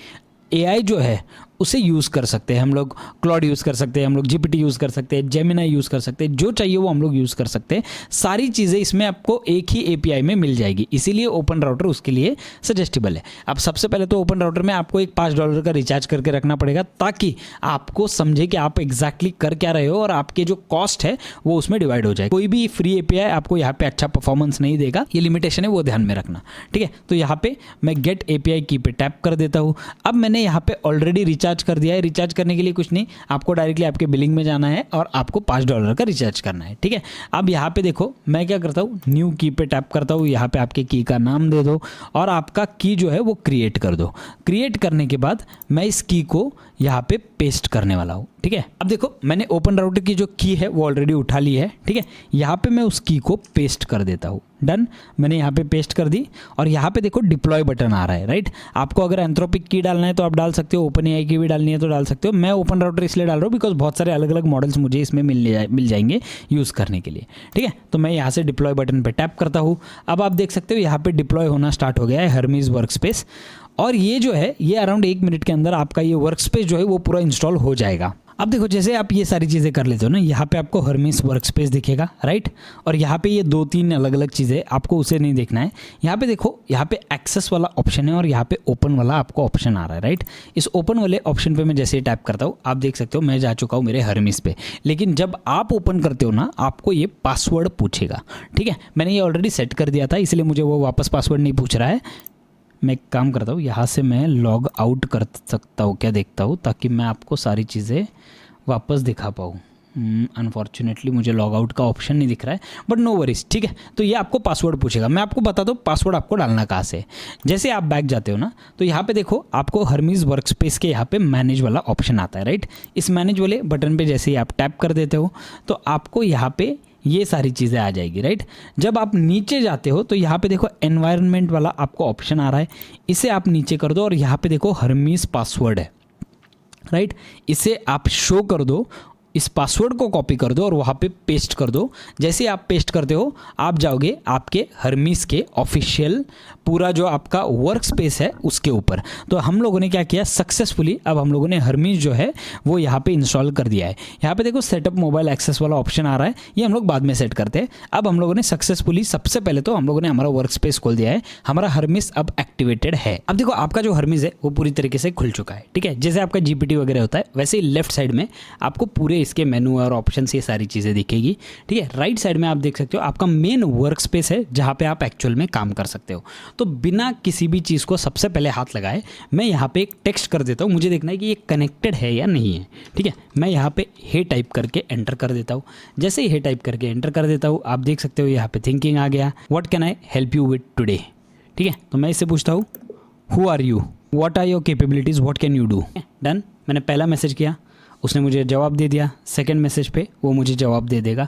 एआई जो है उसे यूज़ कर सकते हैं। हम लोग क्लॉड यूज़ कर सकते हैं, हम लोग जीपीटी यूज़ कर सकते हैं, जेमिनाई यूज़ कर सकते हैं, जो चाहिए वो हम लोग यूज़ कर सकते हैं। सारी चीज़ें इसमें आपको एक ही एपीआई में मिल जाएगी, इसीलिए ओपन राउटर उसके लिए सजेस्टेबल है। अब सबसे पहले तो ओपन राउटर में आपको एक $5 का रिचार्ज करके रखना पड़ेगा, ताकि आपको समझे कि आप एग्जैक्टली कर क्या रहे हो और आपके जो कॉस्ट है वो उसमें डिवाइड हो जाए। कोई भी फ्री एपीआई आपको यहाँ पे अच्छा परफॉर्मेंस नहीं देगा, ये लिमिटेशन है, वो ध्यान में रखना, ठीक है। तो यहाँ पे मैं गेट एपीआई की पे टैप कर देता हूँ। अब मैंने यहाँ पे ऑलरेडी रिचार्ज कर दिया है। रिचार्ज करने के लिए कुछ नहीं, आपको डायरेक्टली आपके बिलिंग में जाना है और आपको $5 का रिचार्ज करना है, ठीक है। अब यहाँ पे देखो मैं क्या करता हूँ, न्यू की पे टैप करता हूँ, यहाँ पे आपके की का नाम दे दो और आपका की जो है वो क्रिएट कर दो। क्रिएट करने के बाद मैं इस की को यहाँ पे पेस्ट करने वाला हूँ, ठीक है। अब देखो मैंने ओपन राउटर की जो की है वो ऑलरेडी उठा ली है, ठीक है। यहाँ पे मैं उस की को पेस्ट कर देता हूँ, डन। मैंने यहाँ पे पेस्ट कर दी और यहाँ पे देखो डिप्लॉय बटन आ रहा है, राइट। आपको अगर एंथ्रोपिक की डालना है तो आप डाल सकते हो, ओपन एआई की भी डालनी है तो डाल सकते हो। मैं ओपन राउटर इसलिए डाल रहा हूँ बिकॉज बहुत सारे अलग अलग मॉडल्स मुझे इसमें मिल जाएंगे यूज़ करने के लिए, ठीक है। तो मैं यहाँ से डिप्लॉय बटन पर टैप करता हूँ। अब आप देख सकते हो यहाँ पे डिप्लॉय होना स्टार्ट हो गया है हर्मिस वर्कस्पेस, और ये जो है ये अराउंड 1 मिनट के अंदर आपका ये वर्कस्पेस जो है वो पूरा इंस्टॉल हो जाएगा। अब देखो जैसे आप ये सारी चीज़ें कर लेते हो ना, यहाँ पे आपको हर्मिस वर्कस्पेस दिखेगा, राइट। और यहाँ पे ये 2-3 अलग अलग चीज़ें, आपको उसे नहीं देखना है। यहाँ पे देखो, यहाँ पे एक्सेस वाला ऑप्शन है और यहाँ पे ओपन वाला आपको ऑप्शन आ रहा है, राइट। इस ओपन वाले ऑप्शन पे मैं जैसे ही टैप करता हूँ, आप देख सकते हो मैं जा चुका हूँ मेरे हर्मिस पे। लेकिन जब आप ओपन करते हो ना, आपको ये पासवर्ड पूछेगा, ठीक है। मैंने ये ऑलरेडी सेट कर दिया था, इसलिए मुझे वो वापस पासवर्ड नहीं पूछ रहा है। मैं एक काम करता हूँ, यहाँ से मैं लॉग आउट कर सकता हूँ क्या, देखता हूँ, ताकि मैं आपको सारी चीज़ें वापस दिखा पाऊँ। अनफॉर्चुनेटली मुझे लॉग आउट का ऑप्शन नहीं दिख रहा है, बट नो वरीज, ठीक है। तो ये आपको पासवर्ड पूछेगा। मैं आपको बता दूँ पासवर्ड आपको डालना कहाँ से। जैसे आप बैक जाते हो ना, तो यहाँ पे देखो आपको हर्मिस वर्कस्पेस के यहाँ पे मैनेज वाला ऑप्शन आता है, राइट। इस मैनेज वाले बटन पे जैसे ही आप टैप कर देते हो, तो आपको यहाँ पे ये सारी चीज़ें आ जाएगी, राइट। जब आप नीचे जाते हो तो यहाँ पे देखो एनवायरनमेंट वाला आपको ऑप्शन आ रहा है, इसे आप नीचे कर दो और यहाँ पे देखो हर्मिस पासवर्ड है, राइट। इसे आप शो कर दो, इस पासवर्ड को कॉपी कर दो और वहाँ पे पेस्ट कर दो। जैसे आप पेस्ट करते हो, आप जाओगे आपके हर्मिस के ऑफिशियल पूरा जो आपका वर्क स्पेस है उसके ऊपर। तो हम लोगों ने क्या किया, सक्सेसफुली अब हम लोगों ने हर्मिस जो है वो यहाँ पे इंस्टॉल कर दिया है। यहाँ पे देखो सेटअप मोबाइल एक्सेस वाला ऑप्शन आ रहा है, ये हम लोग बाद में सेट करते हैं। अब हम लोगों ने सक्सेसफुली, सबसे पहले तो हम लोगों ने हमारा वर्क स्पेस खोल दिया है, हमारा हर्मिस अब एक्टिवेटेड है। अब देखो आपका जो हर्मिस है वो पूरी तरीके से खुल चुका है, ठीक है। जैसे आपका जीपीटी वगैरह होता है, वैसे ही लेफ्ट साइड में आपको पूरे इसके मेनू और ऑप्शंस ये सारी चीज़ें दिखेगी, ठीक है। राइट साइड में आप देख सकते हो आपका मेन वर्क स्पेस है, जहाँ पे आप एक्चुअल में काम कर सकते हो। तो बिना किसी भी चीज़ को सबसे पहले हाथ लगाए मैं यहाँ पे एक टेक्स्ट कर देता हूँ, मुझे देखना है कि ये कनेक्टेड है या नहीं है, ठीक है। मैं यहाँ पे हे टाइप करके एंटर कर देता हूँ। जैसे ही हे टाइप करके एंटर कर देता हूँ, आप देख सकते हो यहाँ पे थिंकिंग आ गया, what can I help you with today, ठीक है। तो मैं इससे पूछता हूँ who are you, what are your capabilities, what can you do. Done, मैंने पहला मैसेज किया, उसने मुझे जवाब दे दिया। सेकंड मैसेज पे वो मुझे जवाब दे देगा,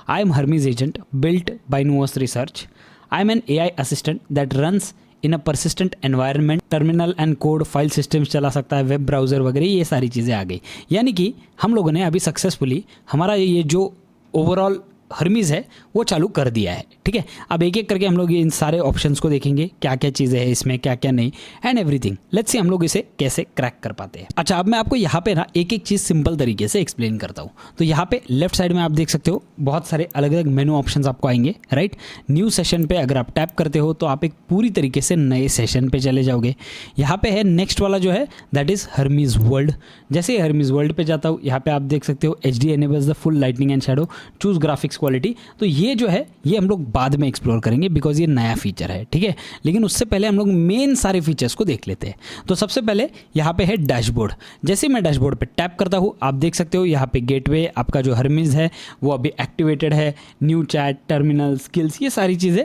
I am Hermes agent built by Nous Research, I am an AI assistant that runs in a persistent environment, terminal and code, file systems चला सकता है, वेब ब्राउज़र वगैरह, ये सारी चीज़ें आ गई। यानी कि हम लोगों ने अभी सक्सेसफुली हमारा ये जो ओवरऑल हर्मिस है वो चालू कर दिया है, ठीक है। अब एक एक करके हम लोग इन सारे ऑप्शंस को देखेंगे, क्या क्या चीज़ें हैं इसमें, क्या क्या नहीं, एंड एवरीथिंग। लेट्स सी हम लोग इसे कैसे क्रैक कर पाते हैं। अच्छा, अब मैं आपको यहाँ पे ना एक एक चीज़ सिंपल तरीके से एक्सप्लेन करता हूँ। तो यहाँ पे लेफ्ट साइड में आप देख सकते हो बहुत सारे अलग अलग मेनू ऑप्शंस आपको आएंगे, राइट। न्यू सेशन पे अगर आप टैप करते हो तो आप एक पूरी तरीके से नए सेशन पे चले जाओगे। यहाँ पे है नेक्स्ट वाला जो है दैट इज़ हर्मिस वर्ल्ड। जैसे हर्मिस वर्ल्ड पे जाता हूँ, यहाँ पे आप देख सकते हो HD enables the full lightning and shadow, choose graphics quality. तो ये जो है ये हम लोग बाद में एक्सप्लोर करेंगे बिकॉज ये नया फीचर है, ठीक है। लेकिन उससे पहले हम लोग मेन सारे फीचर्स को देख लेते हैं। तो सबसे पहले यहाँ पे है डैशबोर्ड। जैसे मैं डैशबोर्ड पे टैप करता हूँ, आप देख सकते हो यहाँ पे गेटवे आपका जो हर्मिस है वो अभी एक्टिवेटेड है, न्यू चैट, टर्मिनल, स्किल्स, ये सारी चीज़ें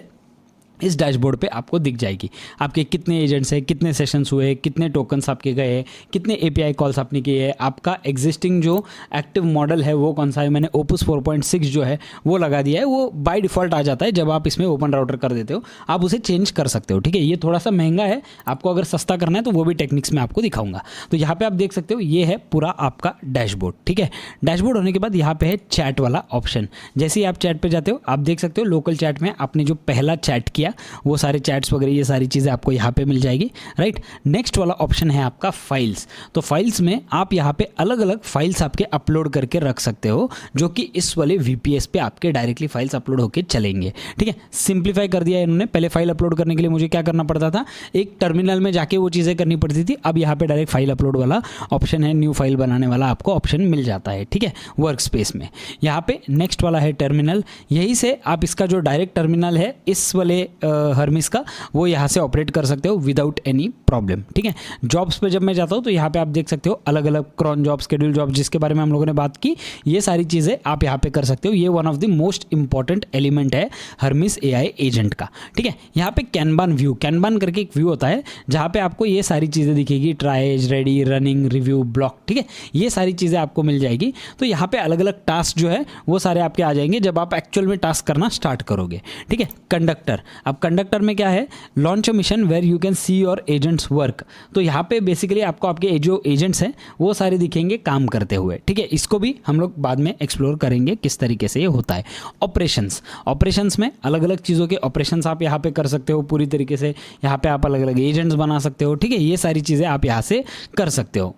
इस डैशबोर्ड पे आपको दिख जाएगी। आपके कितने एजेंट्स हैं, कितने सेशंस हुए, कितने टोकन्स आपके गए, कितने API कॉल्स आपने किए हैं, आपका एग्जिस्टिंग जो एक्टिव मॉडल है वो कौन सा है। मैंने ओपस 4.6 जो है वो लगा दिया है, वो बाय डिफ़ॉल्ट आ जाता है जब आप इसमें ओपन राउटर कर देते हो। आप उसे चेंज कर सकते हो, ठीक है। ये थोड़ा सा महंगा है, आपको अगर सस्ता करना है तो वो भी टेक्निक्स में आपको दिखाऊंगा। तो यहाँ पर आप देख सकते हो ये है पूरा आपका डैशबोर्ड, ठीक है। डैशबोर्ड होने के बाद यहाँ पे है चैट वाला ऑप्शन। जैसे ही आप चैट पर जाते हो, आप देख सकते हो लोकल चैट में आपने जो पहला चैट किया वो सारे चैट्स वगैरह ये सारी चीज़ें आपको यहाँ पे मिल जाएगी, राइट। नेक्स्ट वाला ऑप्शन है आपका फाइल्स। तो फाइल्स में आप यहाँ पे अलग अलग फाइल्स आपके अपलोड करके रख सकते हो, जो कि इस वाले VPS पे आपके डायरेक्टली फाइल्स अपलोड होके चलेंगे, ठीक है। सिंप्लीफाई कर दिया है इन्होंने। पहले फाइल अपलोड करने के लिए मुझे क्या करना पड़ता था, एक टर्मिनल में जाके वो चीज़ें करनी पड़ती थी। अब यहाँ पे डायरेक्ट फाइल अपलोड वाला ऑप्शन है, न्यू फाइल बनाने वाला आपको ऑप्शन मिल जाता है, ठीक है, वर्क स्पेस में। यहाँ पे नेक्स्ट वाला है टर्मिनल। यहीं से आप इसका जो डायरेक्ट टर्मिनल है इस वाले हर्मिस का, वो यहाँ से ऑपरेट कर सकते हो विदाउट एनी प्रॉब्लम, ठीक है। जॉब्स पे जब मैं जाता हूँ तो यहाँ पे आप देख सकते हो अलग अलग क्रॉन जॉब, शेड्यूल जॉब, जिसके बारे में हम लोगों ने बात की, ये सारी चीज़ें आप यहाँ पे कर सकते हो। ये one of the most important element है हर्मिस AI एजेंट का, ठीक है। यहाँ पे कैनबान व्यू, कैनबान करके एक व्यू होता है जहाँ पे आपको ये सारी चीज़ें दिखेगी, tries, ready, running, review, block, ठीक है। ये सारी चीज़ें आपको मिल जाएगी। तो यहाँ पे अलग अलग टास्क जो है वो सारे आपके आ जाएंगे जब आप एक्चुअल में टास्क करना स्टार्ट करोगे, ठीक है। कंडक्टर, अब कंडक्टर में क्या है, launch a mission where you can see your agents work. तो यहाँ पे बेसिकली आपको आपके जो एजेंट्स हैं वो सारे दिखेंगे काम करते हुए, ठीक है। इसको भी हम लोग बाद में एक्सप्लोर करेंगे किस तरीके से ये होता है। ऑपरेशंस, ऑपरेशंस में अलग अलग चीज़ों के ऑपरेशंस आप यहाँ पे कर सकते हो पूरी तरीके से। यहाँ पे आप अलग अलग एजेंट्स बना सकते हो, ठीक है। ये सारी चीज़ें आप यहाँ से कर सकते हो।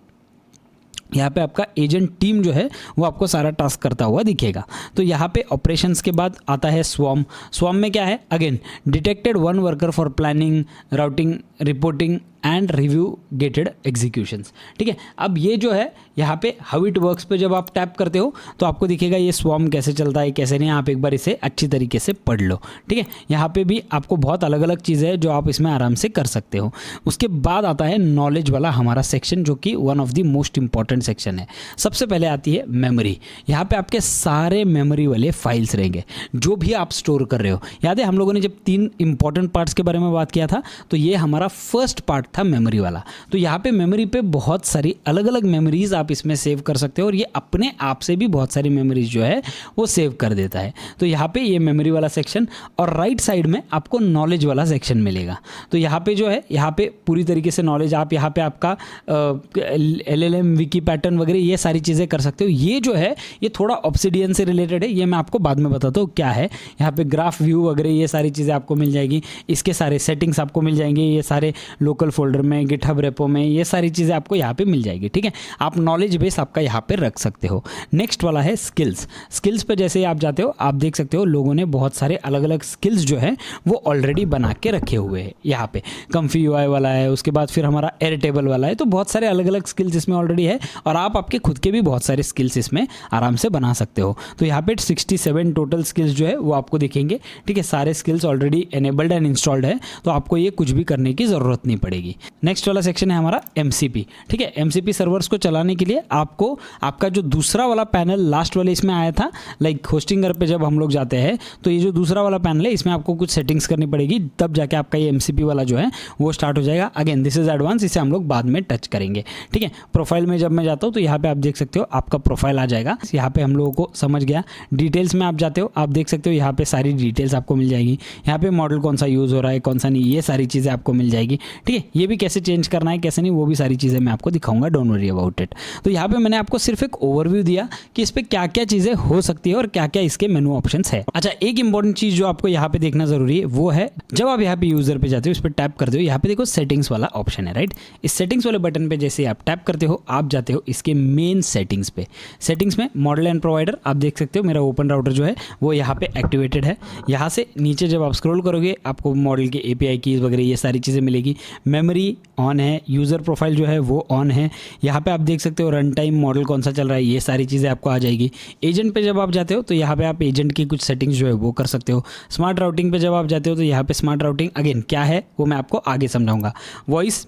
यहाँ पे आपका एजेंट टीम जो है वो आपको सारा टास्क करता हुआ दिखेगा। तो यहाँ पे ऑपरेशंस के बाद आता है स्वॉर्म। स्वॉर्म में क्या है, again detected one worker for planning, routing, reporting and review gated executions. ठीक है, अब ये जो है यहाँ पे हाउ इट वर्क्स पे जब आप टैप करते हो तो आपको दिखेगा ये स्वॉर्म कैसे चलता है कैसे नहीं। आप एक बार इसे अच्छी तरीके से पढ़ लो। ठीक है, यहाँ पे भी आपको बहुत अलग अलग चीज़ें हैं जो आप इसमें आराम से कर सकते हो। उसके बाद आता है नॉलेज वाला हमारा सेक्शन, जो कि one of the most important section है। सबसे पहले आती है मेमोरी। यहाँ पे आपके सारे मेमोरी वाले फाइल्स रहेंगे जो भी आप स्टोर कर रहे हो। याद है हम लोगों ने जब 3 इंपॉर्टेंट पार्ट्स के बारे में बात किया था, तो ये हमारा फर्स्ट पार्ट था मेमोरी वाला। तो यहाँ पे मेमोरी पे बहुत सारी अलग अलग मेमोरीज आप इसमें सेव कर सकते हो और ये अपने आप से भी बहुत सारी मेमोरीज जो है वो सेव कर देता है। तो यहाँ पे ये मेमोरी वाला सेक्शन, और राइट साइड में आपको नॉलेज वाला सेक्शन मिलेगा। तो यहाँ पे जो है यहाँ पे पूरी तरीके से नॉलेज, आप यहाँ पे आपका LLM, विकी पैटर्न वगैरह ये सारी चीज़ें कर सकते हो। ये जो है ये थोड़ा ऑब्सिडियन से रिलेटेड है, ये मैं आपको बाद में बताता हूँ क्या है। यहाँ पे ग्राफ व्यू वगैरह ये सारी चीज़ें आपको मिल जाएगी, इसके सारे सेटिंग्स आपको मिल जाएंगे, ये सारे लोकल फोल्डर में, गिटहब रेपो में, ये सारी चीज़ें आपको यहाँ पे मिल जाएगी। ठीक है, आप नॉलेज बेस आपका यहाँ पे रख सकते हो। नेक्स्ट वाला है स्किल्स। स्किल्स पे जैसे आप जाते हो आप देख सकते हो लोगों ने बहुत सारे अलग अलग स्किल्स जो है वो ऑलरेडी बना के रखे हुए हैं। यहाँ पे कम्फी UI वाला है, उसके बाद फिर हमारा एयरटेबल वाला है। तो बहुत सारे अलग अलग स्किल्स इसमें ऑलरेडी है और आप आपके खुद के भी बहुत सारे स्किल्स इसमें आराम से बना सकते हो। तो यहाँ पे 67 टोटल स्किल्स जो है वो आपको दिखेंगे। ठीक है, सारे skills already enabled and installed है, तो आपको ये कुछ भी करने की ज़रूरत नहीं पड़ेगी। नेक्स्ट वाला सेक्शन है हमारा MCP। ठीक है, MCP सर्वर्स को चलाने के लिए आपको आपका जो दूसरा वाला पैनल लास्ट वाले इसमें आया था, लाइक होस्टिंगर पे जब हम लोग जाते हैं तो ये जो दूसरा वाला पैनल है इसमें आपको कुछ सेटिंग्स करनी पड़ेगी, तब जाके आपका ये MCP वाला जो है वो स्टार्ट हो जाएगा। अगेन दिस इज एडवांस, इसे हम लोग बाद में टच करेंगे। ठीक है, प्रोफाइल में जब मैं जाता हूँ तो यहाँ पे आप देख सकते हो आपका प्रोफाइल आ जाएगा। यहाँ पे हम लोगों को समझ गया। डिटेल्स में आप जाते हो, आप देख सकते हो यहाँ पे सारी डिटेल्स आपको मिल जाएगी। यहाँ पे मॉडल कौन सा यूज़ हो रहा है कौन सा नहीं, ये सारी चीज़ें आपको मिल जाएगी। ठीक है, ये भी कैसे चेंज करना है कैसे नहीं वो भी सारी चीज़ें मैं आपको दिखाऊंगा, डोंट वरी अबाउट इट। तो यहाँ पे मैंने आपको सिर्फ एक ओवरव्यू दिया कि इस पर क्या क्या चीज़ें हो सकती है और क्या क्या इसके मेनू ऑप्शंस है। अच्छा, एक इंपॉर्टेंट चीज़ जो आपको यहाँ पे देखना जरूरी है वो है जब आप यहाँ पे यूजर पे जाते हो, इस पर टैप करते हो, यहाँ पे देखो सेटिंग्स वाला ऑप्शन है, राइट। इस सेटिंग्स वाले बटन पे जैसे आप टैप करते हो आप जाते हो इसके मेन सेटिंग्स पे। सेटिंग्स में मॉडल एंड प्रोवाइडर आप देख सकते हो मेरा ओपन राउटर जो है वो यहाँ पे एक्टिवेटेड है। यहाँ से नीचे जब आप स्क्रॉल करोगे आपको मॉडल के API कीज वगैरह ये सारी चीज़ें मिलेगी। मेमोरी ऑन है, यूज़र प्रोफाइल जो है वो ऑन है। यहाँ पे आप देख सकते हो रन टाइम मॉडल कौन सा चल रहा है, ये सारी चीज़ें आपको आ जाएगी। एजेंट पे जब आप जाते हो तो यहाँ पे आप एजेंट की कुछ सेटिंग्स जो है वो कर सकते हो। स्मार्ट राउटिंग पे जब आप जाते हो तो यहाँ पे स्मार्ट राउटिंग अगेन क्या है वो मैं आपको आगे समझाऊंगा। वॉइस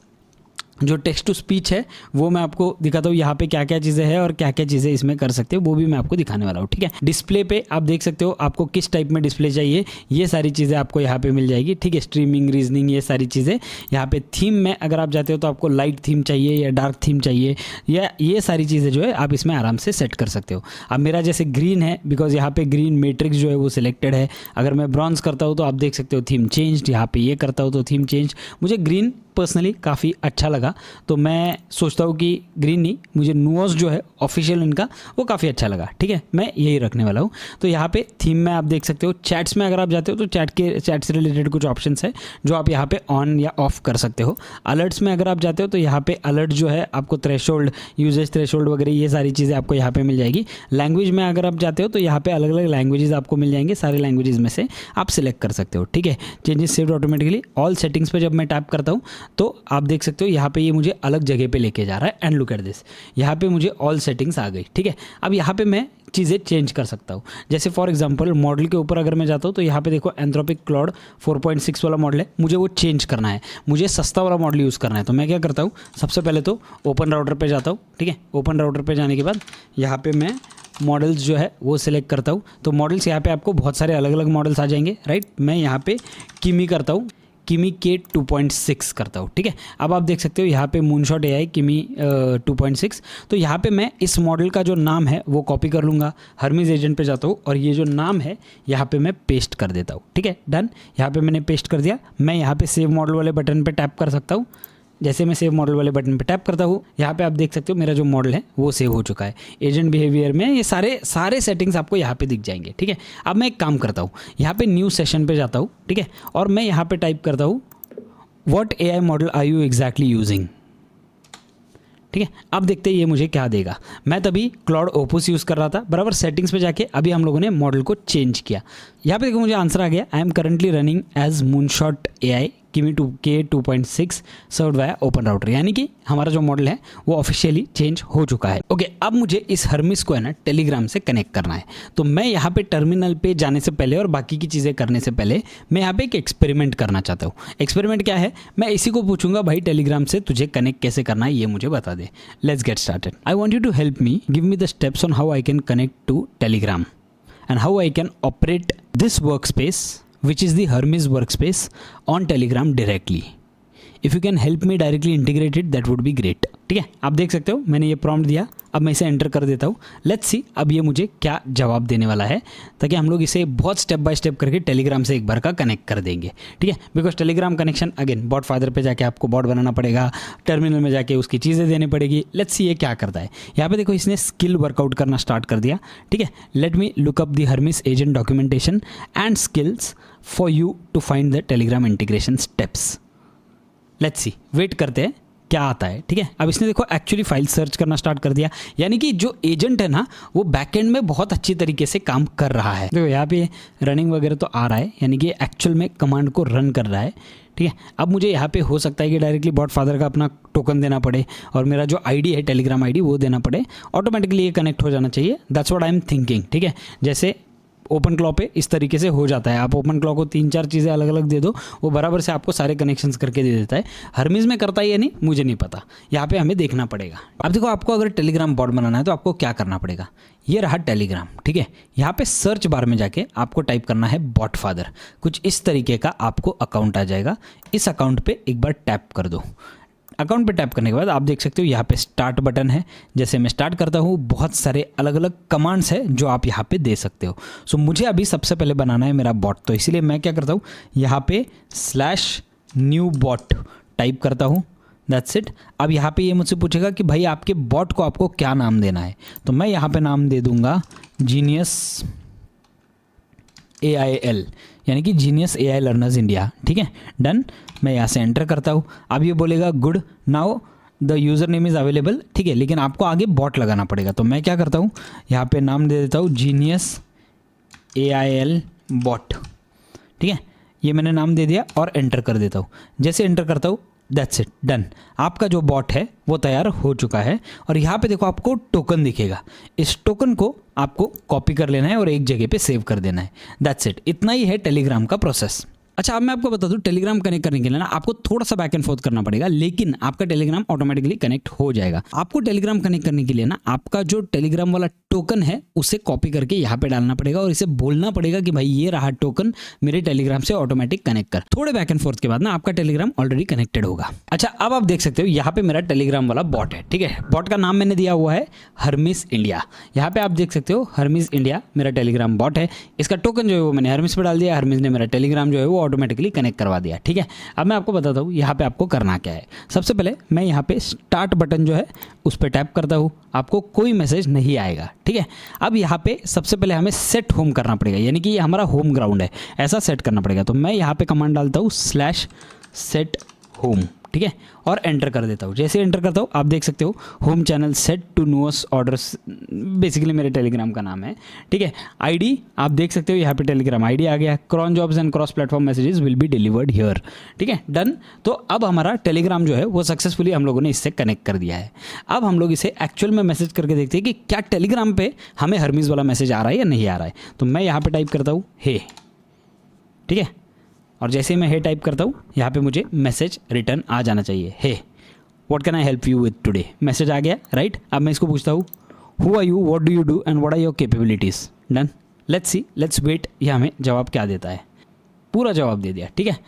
जो टेक्स्ट टू स्पीच है वो मैं आपको दिखाता हूँ, यहाँ पे क्या क्या चीज़ें हैं और क्या क्या चीज़ें इसमें कर सकते हो वो भी मैं आपको दिखाने वाला हूँ। ठीक है, डिस्प्ले पे आप देख सकते हो आपको किस टाइप में डिस्प्ले चाहिए, ये सारी चीज़ें आपको यहाँ पे मिल जाएगी। ठीक है, स्ट्रीमिंग, रीजनिंग, ये सारी चीज़ें यहाँ पे। थीम में अगर आप जाते हो तो आपको लाइट थीम चाहिए या डार्क थीम चाहिए, या ये सारी चीज़ें जो है आप इसमें आराम से सेट कर सकते हो। अब मेरा जैसे ग्रीन है बिकॉज यहाँ पे ग्रीन मैट्रिक्स जो है वो सिलेक्टेड है। अगर मैं ब्रॉन्ज करता हूँ तो आप देख सकते हो थीम चेंज, यहाँ पे ये करता हूँ तो थीम चेंज। मुझे ग्रीन पर्सनली काफ़ी अच्छा लगा तो मैं सोचता हूँ कि ग्रीन नहीं, मुझे नुअस जो है ऑफिशियल इनका वो काफ़ी अच्छा लगा। ठीक है, मैं यही रखने वाला हूँ। तो यहाँ पे थीम में आप देख सकते हो। चैट्स में अगर आप जाते हो तो चैट से रिलेटेड कुछ ऑप्शंस है जो आप यहाँ पे ऑन या ऑफ कर सकते हो। अलर्ट्स में अगर आप जाते हो तो यहाँ पे अलर्ट जो है आपको थ्रेशोल्ड, यूजेज थ्रेशोल्ड वगैरह ये सारी चीज़ें आपको यहाँ पे मिल जाएगी। लैंग्वेज में अगर आप जाते हो तो यहाँ पे अलग अलग लैंग्वेजेस आपको मिल जाएंगे, सारे लैंग्वेजेस में से आप सिलेक्ट कर सकते हो। ठीक है, changes saved automatically. All settings पे जब मैं टैप करता हूँ तो आप देख सकते हो यहाँ पे ये मुझे अलग जगह पे लेके जा रहा है। एंड लुक एट दिस, यहाँ पे मुझे ऑल सेटिंग्स आ गई। ठीक है, अब यहाँ पे मैं चीज़ें चेंज कर सकता हूँ। जैसे फॉर एग्जांपल मॉडल के ऊपर अगर मैं जाता हूँ तो यहाँ पे देखो एंथ्रोपिक क्लाउड 4.6 वाला मॉडल है, मुझे वो चेंज करना है, मुझे सस्ता वाला मॉडल यूज़ करना है। तो मैं क्या करता हूँ, सबसे पहले तो ओपन राउटर पे जाता हूँ। ठीक है, ओपन राउटर पे जाने के बाद यहाँ पे मैं मॉडल्स जो है वो सिलेक्ट करता हूँ। तो मॉडल्स यहाँ पे आपको बहुत सारे अलग अलग मॉडल्स आ जाएंगे, राइट। मैं यहाँ पे किमी करता हूँ, किमी के 2.6 करता हूँ। ठीक है, अब आप देख सकते हो यहाँ पे मूनशॉट AI किमी 2.6। तो यहाँ पे मैं इस मॉडल का जो नाम है वो कॉपी कर लूँगा, हर्मीज एजेंट पे जाता हूँ और ये जो नाम है यहाँ पे मैं पेस्ट कर देता हूँ। ठीक है, डन। यहाँ पे मैंने पेस्ट कर दिया। मैं यहाँ पे सेव मॉडल वाले बटन पे टैप कर सकता हूँ। जैसे मैं सेव मॉडल वाले बटन पे टैप करता हूँ यहाँ पे आप देख सकते हो मेरा जो मॉडल है वो सेव हो चुका है। एजेंट बिहेवियर में ये सारे सेटिंग्स आपको यहाँ पे दिख जाएंगे। ठीक है, अब मैं एक काम करता हूँ, यहाँ पे न्यू सेशन पे जाता हूँ। ठीक है, और मैं यहाँ पे टाइप करता हूँ what AI model are you exactly using. ठीक है, अब देखते हैं ये मुझे क्या देगा। मैं तभी क्लाउड ओपुस यूज़ कर रहा था, बराबर सेटिंग्स पे जाके अभी हम लोगों ने मॉडल को चेंज किया। यहाँ पे देखो मुझे आंसर आ गया, I am currently running as moonshot AI Kimi 2K 2.6 served via open router, यानी कि हमारा जो मॉडल है वो ऑफिशियली चेंज हो चुका है। ओके, अब मुझे इस हर्मिस को है ना टेलीग्राम से कनेक्ट करना है। तो मैं यहाँ पे टर्मिनल पे जाने से पहले और बाकी की चीज़ें करने से पहले मैं यहाँ पे एक एक्सपेरिमेंट करना चाहता हूँ। एक्सपेरिमेंट क्या है, मैं इसी को पूछूंगा भाई टेलीग्राम से तुझे कनेक्ट कैसे करना है ये मुझे बता दे। Let's get started. I want you to help me, give me the steps on how I can connect to Telegram and how I can operate this workspace, which is the Hermes workspace, on Telegram directly. If you can help me directly integrate it, that would be great. ठीक है, आप देख सकते हो मैंने ये prompt दिया, अब मैं इसे एंटर कर देता हूँ। लेट्स सी अब ये मुझे क्या जवाब देने वाला है, ताकि हम लोग इसे बहुत स्टेप बाय स्टेप करके टेलीग्राम से एक बार का कनेक्ट कर देंगे। ठीक है, because Telegram connection again bot father पे जाके आपको बॉट बनाना पड़ेगा, टर्मिनल में जाके उसकी चीज़ें देनी पड़ेगी। लेट्स सी ये क्या करता है। यहाँ पे देखो इसने स्किल वर्कआउट करना स्टार्ट कर दिया। ठीक है, let me look up the Hermes agent documentation and skills for you to find the Telegram integration steps. Let's see, wait करते हैं क्या आता है। ठीक है, अब इसने देखो एक्चुअली फाइल सर्च करना स्टार्ट कर दिया, यानी कि जो एजेंट है ना वो बैकएंड में बहुत अच्छी तरीके से काम कर रहा है। देखो यहाँ पे रनिंग वगैरह तो आ रहा है, यानी कि एक्चुअल में कमांड को रन कर रहा है। ठीक है, अब मुझे यहाँ पे हो सकता है कि डायरेक्टली बॉट फादर का अपना टोकन देना पड़े और मेरा जो आईडी है टेलीग्राम आईडी वो देना पड़े, ऑटोमेटिकली ये कनेक्ट हो जाना चाहिए। That's what I am thinking. ठीक है, जैसे ओपन क्लॉ पे इस तरीके से हो जाता है, आप ओपन क्लॉ को 3-4 चीज़ें अलग अलग दे दो, वो बराबर से आपको सारे कनेक्शंस करके दे देता है। हर्मिस में करता है या नहीं मुझे नहीं पता, यहाँ पे हमें देखना पड़ेगा। अब देखो आपको अगर टेलीग्राम बॉट बनाना है तो आपको क्या करना पड़ेगा, ये रहा टेलीग्राम। ठीक है, यहाँ पे सर्च बार में जाके आपको टाइप करना है बॉट फादर, कुछ इस तरीके का आपको अकाउंट आ जाएगा। इस अकाउंट पे एक बार टैप कर दो। अकाउंट पे टैप करने के बाद आप देख सकते हो यहाँ पे स्टार्ट बटन है। जैसे मैं स्टार्ट करता हूँ बहुत सारे अलग अलग कमांड्स है जो आप यहाँ पे दे सकते हो। सो मुझे अभी सबसे पहले बनाना है मेरा बॉट, तो इसीलिए मैं क्या करता हूँ यहाँ पे /new bot टाइप करता हूँ। That's it. अब यहाँ पे ये मुझसे पूछेगा कि भाई आपके बॉट को आपको क्या नाम देना है, तो मैं यहाँ पे नाम दे दूंगा जीनियस AIL, यानी कि जीनियस AI लर्नर्स इंडिया। ठीक है, डन। मैं यहाँ से एंटर करता हूँ। अब ये बोलेगा good, now the user name is available. ठीक है, लेकिन आपको आगे बॉट लगाना पड़ेगा, तो मैं क्या करता हूँ यहाँ पे नाम दे देता हूँ जीनियस AIL बॉट। ठीक है, ये मैंने नाम दे दिया और एंटर कर देता हूँ। जैसे एंटर करता हूँ दैट्स इट, डन। आपका जो बॉट है वो तैयार हो चुका है और यहाँ पे देखो आपको टोकन दिखेगा। इस टोकन को आपको कॉपी कर लेना है और एक जगह पे सेव कर देना है। दैट्स इट, इतना ही है टेलीग्राम का प्रोसेस। अच्छा, अब मैं आपको बता दूं टेलीग्राम कनेक्ट करने के लिए ना आपको थोड़ा सा बैक एंड फोर्थ करना पड़ेगा, लेकिन आपका टेलीग्राम ऑटोमेटिकली कनेक्ट हो जाएगा। आपको टेलीग्राम कनेक्ट करने के लिए ना आपका जो टेलीग्राम वाला टोकन है उसे कॉपी करके यहाँ पे डालना पड़ेगा और इसे बोलना पड़ेगा कि भाई ये रहा टोकन, मेरे टेलीग्राम से ऑटोमेटिक कनेक्ट कर। थोड़े बैक एंड फोर्थ के बाद ना आपका टेलीग्राम ऑलरेडी कनेक्टेड होगा। अच्छा, अब आप देख सकते हो यहाँ पे मेरा टेलीग्राम वाला बॉट है। ठीक है, बॉट का नाम मैंने दिया हुआ है हर्मिस इंडिया। यहाँ पे आप देख सकते हो हर्मिस इंडिया मेरा टेलीग्राम बॉट है। इसका टोकन जो है वो मैंने हर्मिस पे डाल दिया, हर्मिस ने मेरा टेलीग्राम जो है वो ऑटोमेटिकली कनेक्ट करवा दिया। ठीक है, अब मैं आपको बताता हूँ यहाँ पे आपको करना क्या है। सबसे पहले मैं यहाँ पे स्टार्ट बटन जो है उस पर टैप करता हूँ, आपको कोई मैसेज नहीं आएगा। ठीक है, अब यहाँ पे सबसे पहले हमें सेट होम करना पड़ेगा, यानी कि ये हमारा होम ग्राउंड है, ऐसा सेट करना पड़ेगा। तो मैं यहाँ पे कमांड डालता हूँ /set home। ठीक है, और एंटर कर देता हूँ। जैसे एंटर करता हूँ आप देख सकते हो home channel set to Nous orders, basically मेरे टेलीग्राम का नाम है। ठीक है, आईडी आप देख सकते हो यहाँ पे टेलीग्राम आईडी आ गया। Cron jobs and cross platform messages will be delivered here. ठीक है, डन। तो अब हमारा टेलीग्राम जो है वो सक्सेसफुली हम लोगों ने इससे कनेक्ट कर दिया है। अब हम लोग इसे एक्चुअल में मैसेज करके देखते हैं कि क्या टेलीग्राम पे हमें हर्मिस वाला मैसेज आ रहा है या नहीं आ रहा है। तो मैं यहाँ पे टाइप करता हूँ हे। ठीक है, और जैसे ही मैं हे टाइप करता हूँ यहाँ पे मुझे मैसेज रिटर्न आ जाना चाहिए, hey what can I help you with today. Message आ गया, राइट। अब मैं इसको पूछता हूँ who are you, what do you do and what are your capabilities. Done. Let's see, let's wait, ये हमें जवाब क्या देता है। पूरा जवाब दे दिया। ठीक है,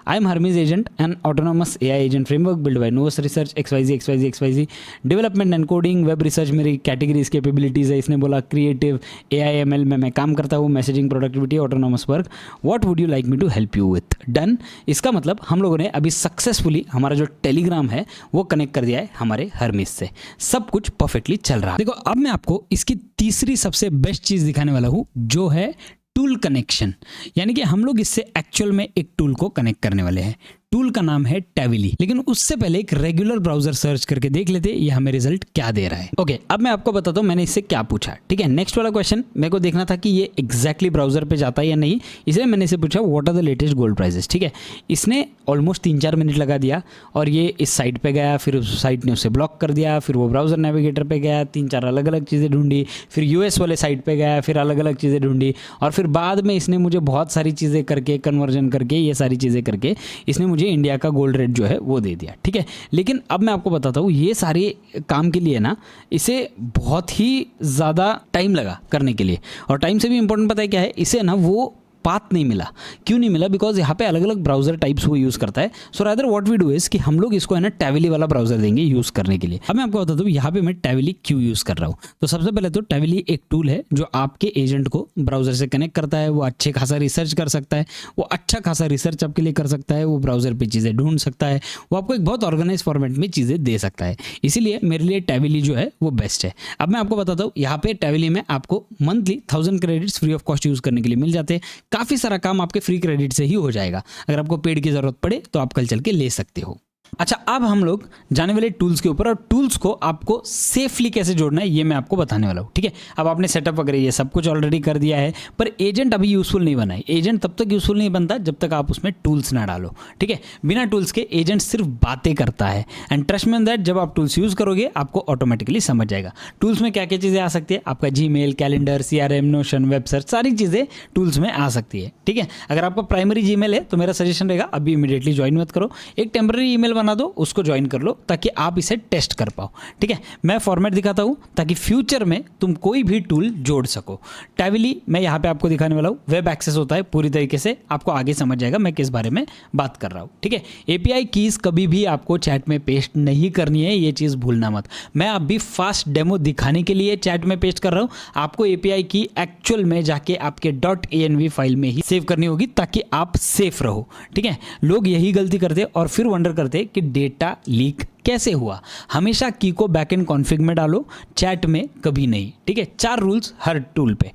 I am Hermes agent and autonomous AI agent framework build by Nous Research XYZ development and coding web research मेरी कैटेगरीज कैपेबिलिटीज़ है। इसने बोला क्रिएटिव AI ML में मैं काम करता हूँ, messaging productivity autonomous work, what would you like me to help you with. Done. इसका मतलब हम लोगों ने अभी सक्सेसफुली हमारा जो टेलीग्राम है वो कनेक्ट कर दिया है हमारे हर्मिस से। सब कुछ परफेक्टली चल रहा है। देखो अब मैं आपको इसकी तीसरी सबसे बेस्ट चीज़ दिखाने वाला हूँ जो है टूल कनेक्शन, यानी कि हम लोग इससे एक्चुअल में एक टूल को कनेक्ट करने वाले हैं। टूल का नाम है टैविली। लेकिन उससे पहले एक रेगुलर ब्राउजर सर्च करके देख लेते ये हमें रिजल्ट क्या दे रहा है। ओके, अब मैं आपको बताता हूँ मैंने इससे क्या पूछा। ठीक है, नेक्स्ट वाला क्वेश्चन मेरे को देखना था कि ये एग्जैक्टली ब्राउजर पे जाता है या नहीं, इसलिए मैंने इसे पूछा what are the latest gold prices. ठीक है, इसने ऑलमोस्ट 3-4 मिनट लगा दिया और ये इस साइट पे गया, फिर उस साइट ने उसे ब्लॉक कर दिया, फिर वो ब्राउजर नेविगेटर पे गया, 3-4 अलग अलग चीज़ें ढूंढी, फिर यूएस वाले साइट पे गया, फिर अलग अलग चीज़ें ढूंढी, और फिर बाद में इसने मुझे बहुत सारी चीज़ें करके कन्वर्जन करके ये सारी चीज़ें करके इसने मुझे इंडिया का गोल्ड रेट जो है वो दे दिया। ठीक है, लेकिन अब मैं आपको बताता हूँ ये सारे काम के लिए ना इसे बहुत ही ज़्यादा टाइम लगा करने के लिए, और टाइम से भी इंपॉर्टेंट पता है क्या है, इसे ना वो पाथ नहीं मिला। क्यों नहीं मिला? बिकॉज यहाँ पे अलग अलग ब्राउजर टाइप्स वो यूज़ करता है। So rather what we do is कि हम लोग इसको है ना टैविली वाला ब्राउजर देंगे यूज़ करने के लिए। अब मैं आपको बताता हूँ यहाँ पे मैं टैविली क्यों यूज़ कर रहा हूँ। तो सबसे पहले तो टैविली एक टूल है जो आपके एजेंट को ब्राउजर से कनेक्ट करता है, वो अच्छे खासा रिसर्च कर सकता है, वो अच्छा खासा रिसर्च आपके लिए कर सकता है, वो ब्राउजर पर चीज़ें ढूंढ सकता है, वो आपको एक बहुत ऑर्गेनाइज फॉर्मेट में चीज़ें दे सकता है। इसीलिए मेरे लिए टैविली जो है वो बेस्ट है। अब मैं आपको बताता हूँ यहाँ पे टैविली में आपको monthly 1000 credits free of cost use करने के लिए मिल जाते हैं। काफ़ी सारा काम आपके फ्री क्रेडिट से ही हो जाएगा। अगर आपको पेड की जरूरत पड़े तो आप कल चल के ले सकते हो। अच्छा, अब हम लोग जाने वाले टूल्स के ऊपर, और टूल्स को आपको सेफली कैसे जोड़ना है ये मैं आपको बताने वाला हूँ। ठीक है, अब आपने सेटअप वगैरह ये सब कुछ ऑलरेडी कर दिया है, पर एजेंट अभी यूजफुल नहीं बना है। एजेंट तब तक यूजफुल नहीं बनता जब तक आप उसमें टूल्स ना डालो। ठीक है, बिना टूल्स के एजेंट सिर्फ बातें करता है, and trust me on that, जब आप टूल्स यूज करोगे आपको ऑटोमेटिकली समझ जाएगा टूल्स में क्या क्या चीज़ें आ सकती है। आपका Gmail, calendar, CRM, notion, web search, सारी चीज़ें टूल्स में आ सकती है। ठीक है, अगर आपका प्राइमरी जीमेल है तो मेरा सजेशन रहेगा अभी इमीडिएटली ज्वाइन मत करो, एक टेम्पररी ईमेल बना दो, उसको ज्वाइन कर लो ताकि आप इसे टेस्ट कर पाओ। ठीक है, मैं फॉर्मेट दिखाता हूं ताकि फ्यूचर में तुम कोई भी टूल जोड़ सको। टैविली मैं यहां पे आपको दिखाने वाला हूं, वेब एक्सेस होता है पूरी तरीके से, आपको आगे समझ जाएगा मैं किस बारे में बात कर रहा हूं। ठीक है, API कीज कभी भी आपको चैट में पेस्ट नहीं करनी है, ये चीज भूलना मत। मैं अभी फास्ट डेमो दिखाने के लिए चैट में पेस्ट कर रहा हूं, आपको API की एक्चुअल में जाके आपके .env फाइल में ही सेव करनी होगी ताकि आप सेफ रहो। ठीक है, लोग यही गलती करते और फिर वंडर करते कि डेटा लीक कैसे हुआ। हमेशा की को बैकएंड कॉन्फ़िग में डालो, चैट में कभी नहीं। ठीक है, 4 रूल्स हर टूल पे।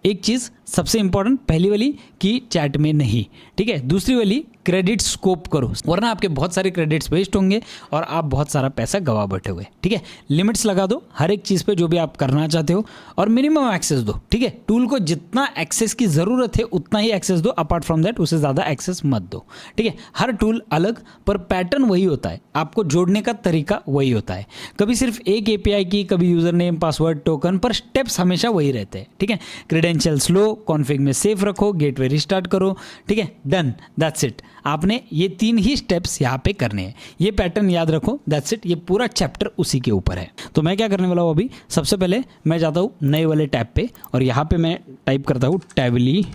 एक चीज़ सबसे इंपॉर्टेंट, पहली वाली कि चैट में नहीं। ठीक है, दूसरी वाली क्रेडिट स्कोप करो, वरना आपके बहुत सारे क्रेडिट्स वेस्ट होंगे और आप बहुत सारा पैसा गवा बैठोगे। ठीक है, लिमिट्स लगा दो हर एक चीज़ पे जो भी आप करना चाहते हो, और मिनिमम एक्सेस दो। ठीक है, टूल को जितना एक्सेस की ज़रूरत है उतना ही एक्सेस दो, अपार्ट फ्रॉम दैट उससे ज़्यादा एक्सेस मत दो। ठीक है, हर टूल अलग पर पैटर्न वही होता है, आपको जोड़ने का तरीका वही होता है। कभी सिर्फ एक API की, कभी यूजर नेम, पासवर्ड, टोकन, पर स्टेप्स हमेशा वही रहते हैं। ठीक है, क्रेडेंशियल्स लो, कॉन्फ़िग में सेफ रखो, गेटवे रिस्टार्ट करो। ठीक है, डन, दैट्स इट। आपने ये 3 ही स्टेप्स यहाँ पे करने हैं, ये पैटर्न याद रखो, दैट्स इट। ये पूरा चैप्टर उसी के ऊपर है। तो मैं क्या करने वाला हूँ अभी, सबसे पहले मैं जाता हूँ नए वाले टैब पे और यहाँ पे मैं टाइप करता हूँ टैविली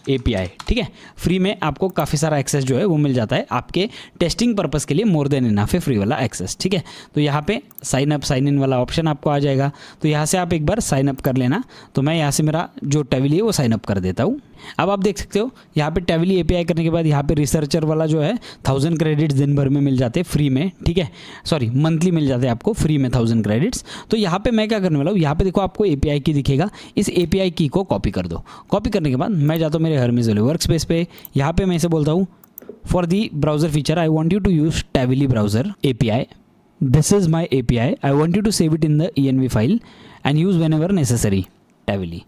API। ठीक है, फ्री में आपको काफ़ी सारा एक्सेस जो है वो मिल जाता है, आपके टेस्टिंग पर्पस के लिए मोर देन इनफ है फ्री वाला एक्सेस। ठीक है, तो यहाँ पे साइन अप साइन इन वाला ऑप्शन आपको आ जाएगा, तो यहाँ से आप एक बार साइन अप कर लेना। तो मैं यहाँ से मेरा जो टैविली है वो साइन अप कर देता हूँ। अब आप देख सकते हो यहाँ पे टैविली API करने के बाद यहाँ पे रिसर्चर वाला जो है 1000 क्रेडिट्स दिन भर में मिल जाते हैं फ्री में। ठीक है, सॉरी मंथली मिल जाते हैं आपको फ्री में 1000 क्रेडिट्स। तो यहाँ पे मैं क्या करने वाला हूँ, यहाँ पे देखो आपको API की दिखेगा, इस API की को कॉपी कर दो। कॉपी करने के बाद मैं जाता हूँ मेरे हर्मिस वाले वर्क स्पेस पे, यहाँ पे मैं इसे बोलता हूँ for the browser feature I want you to use Tavily browser API, this is my API, I want you to save it in the ENV file and use whenever necessary Tavily.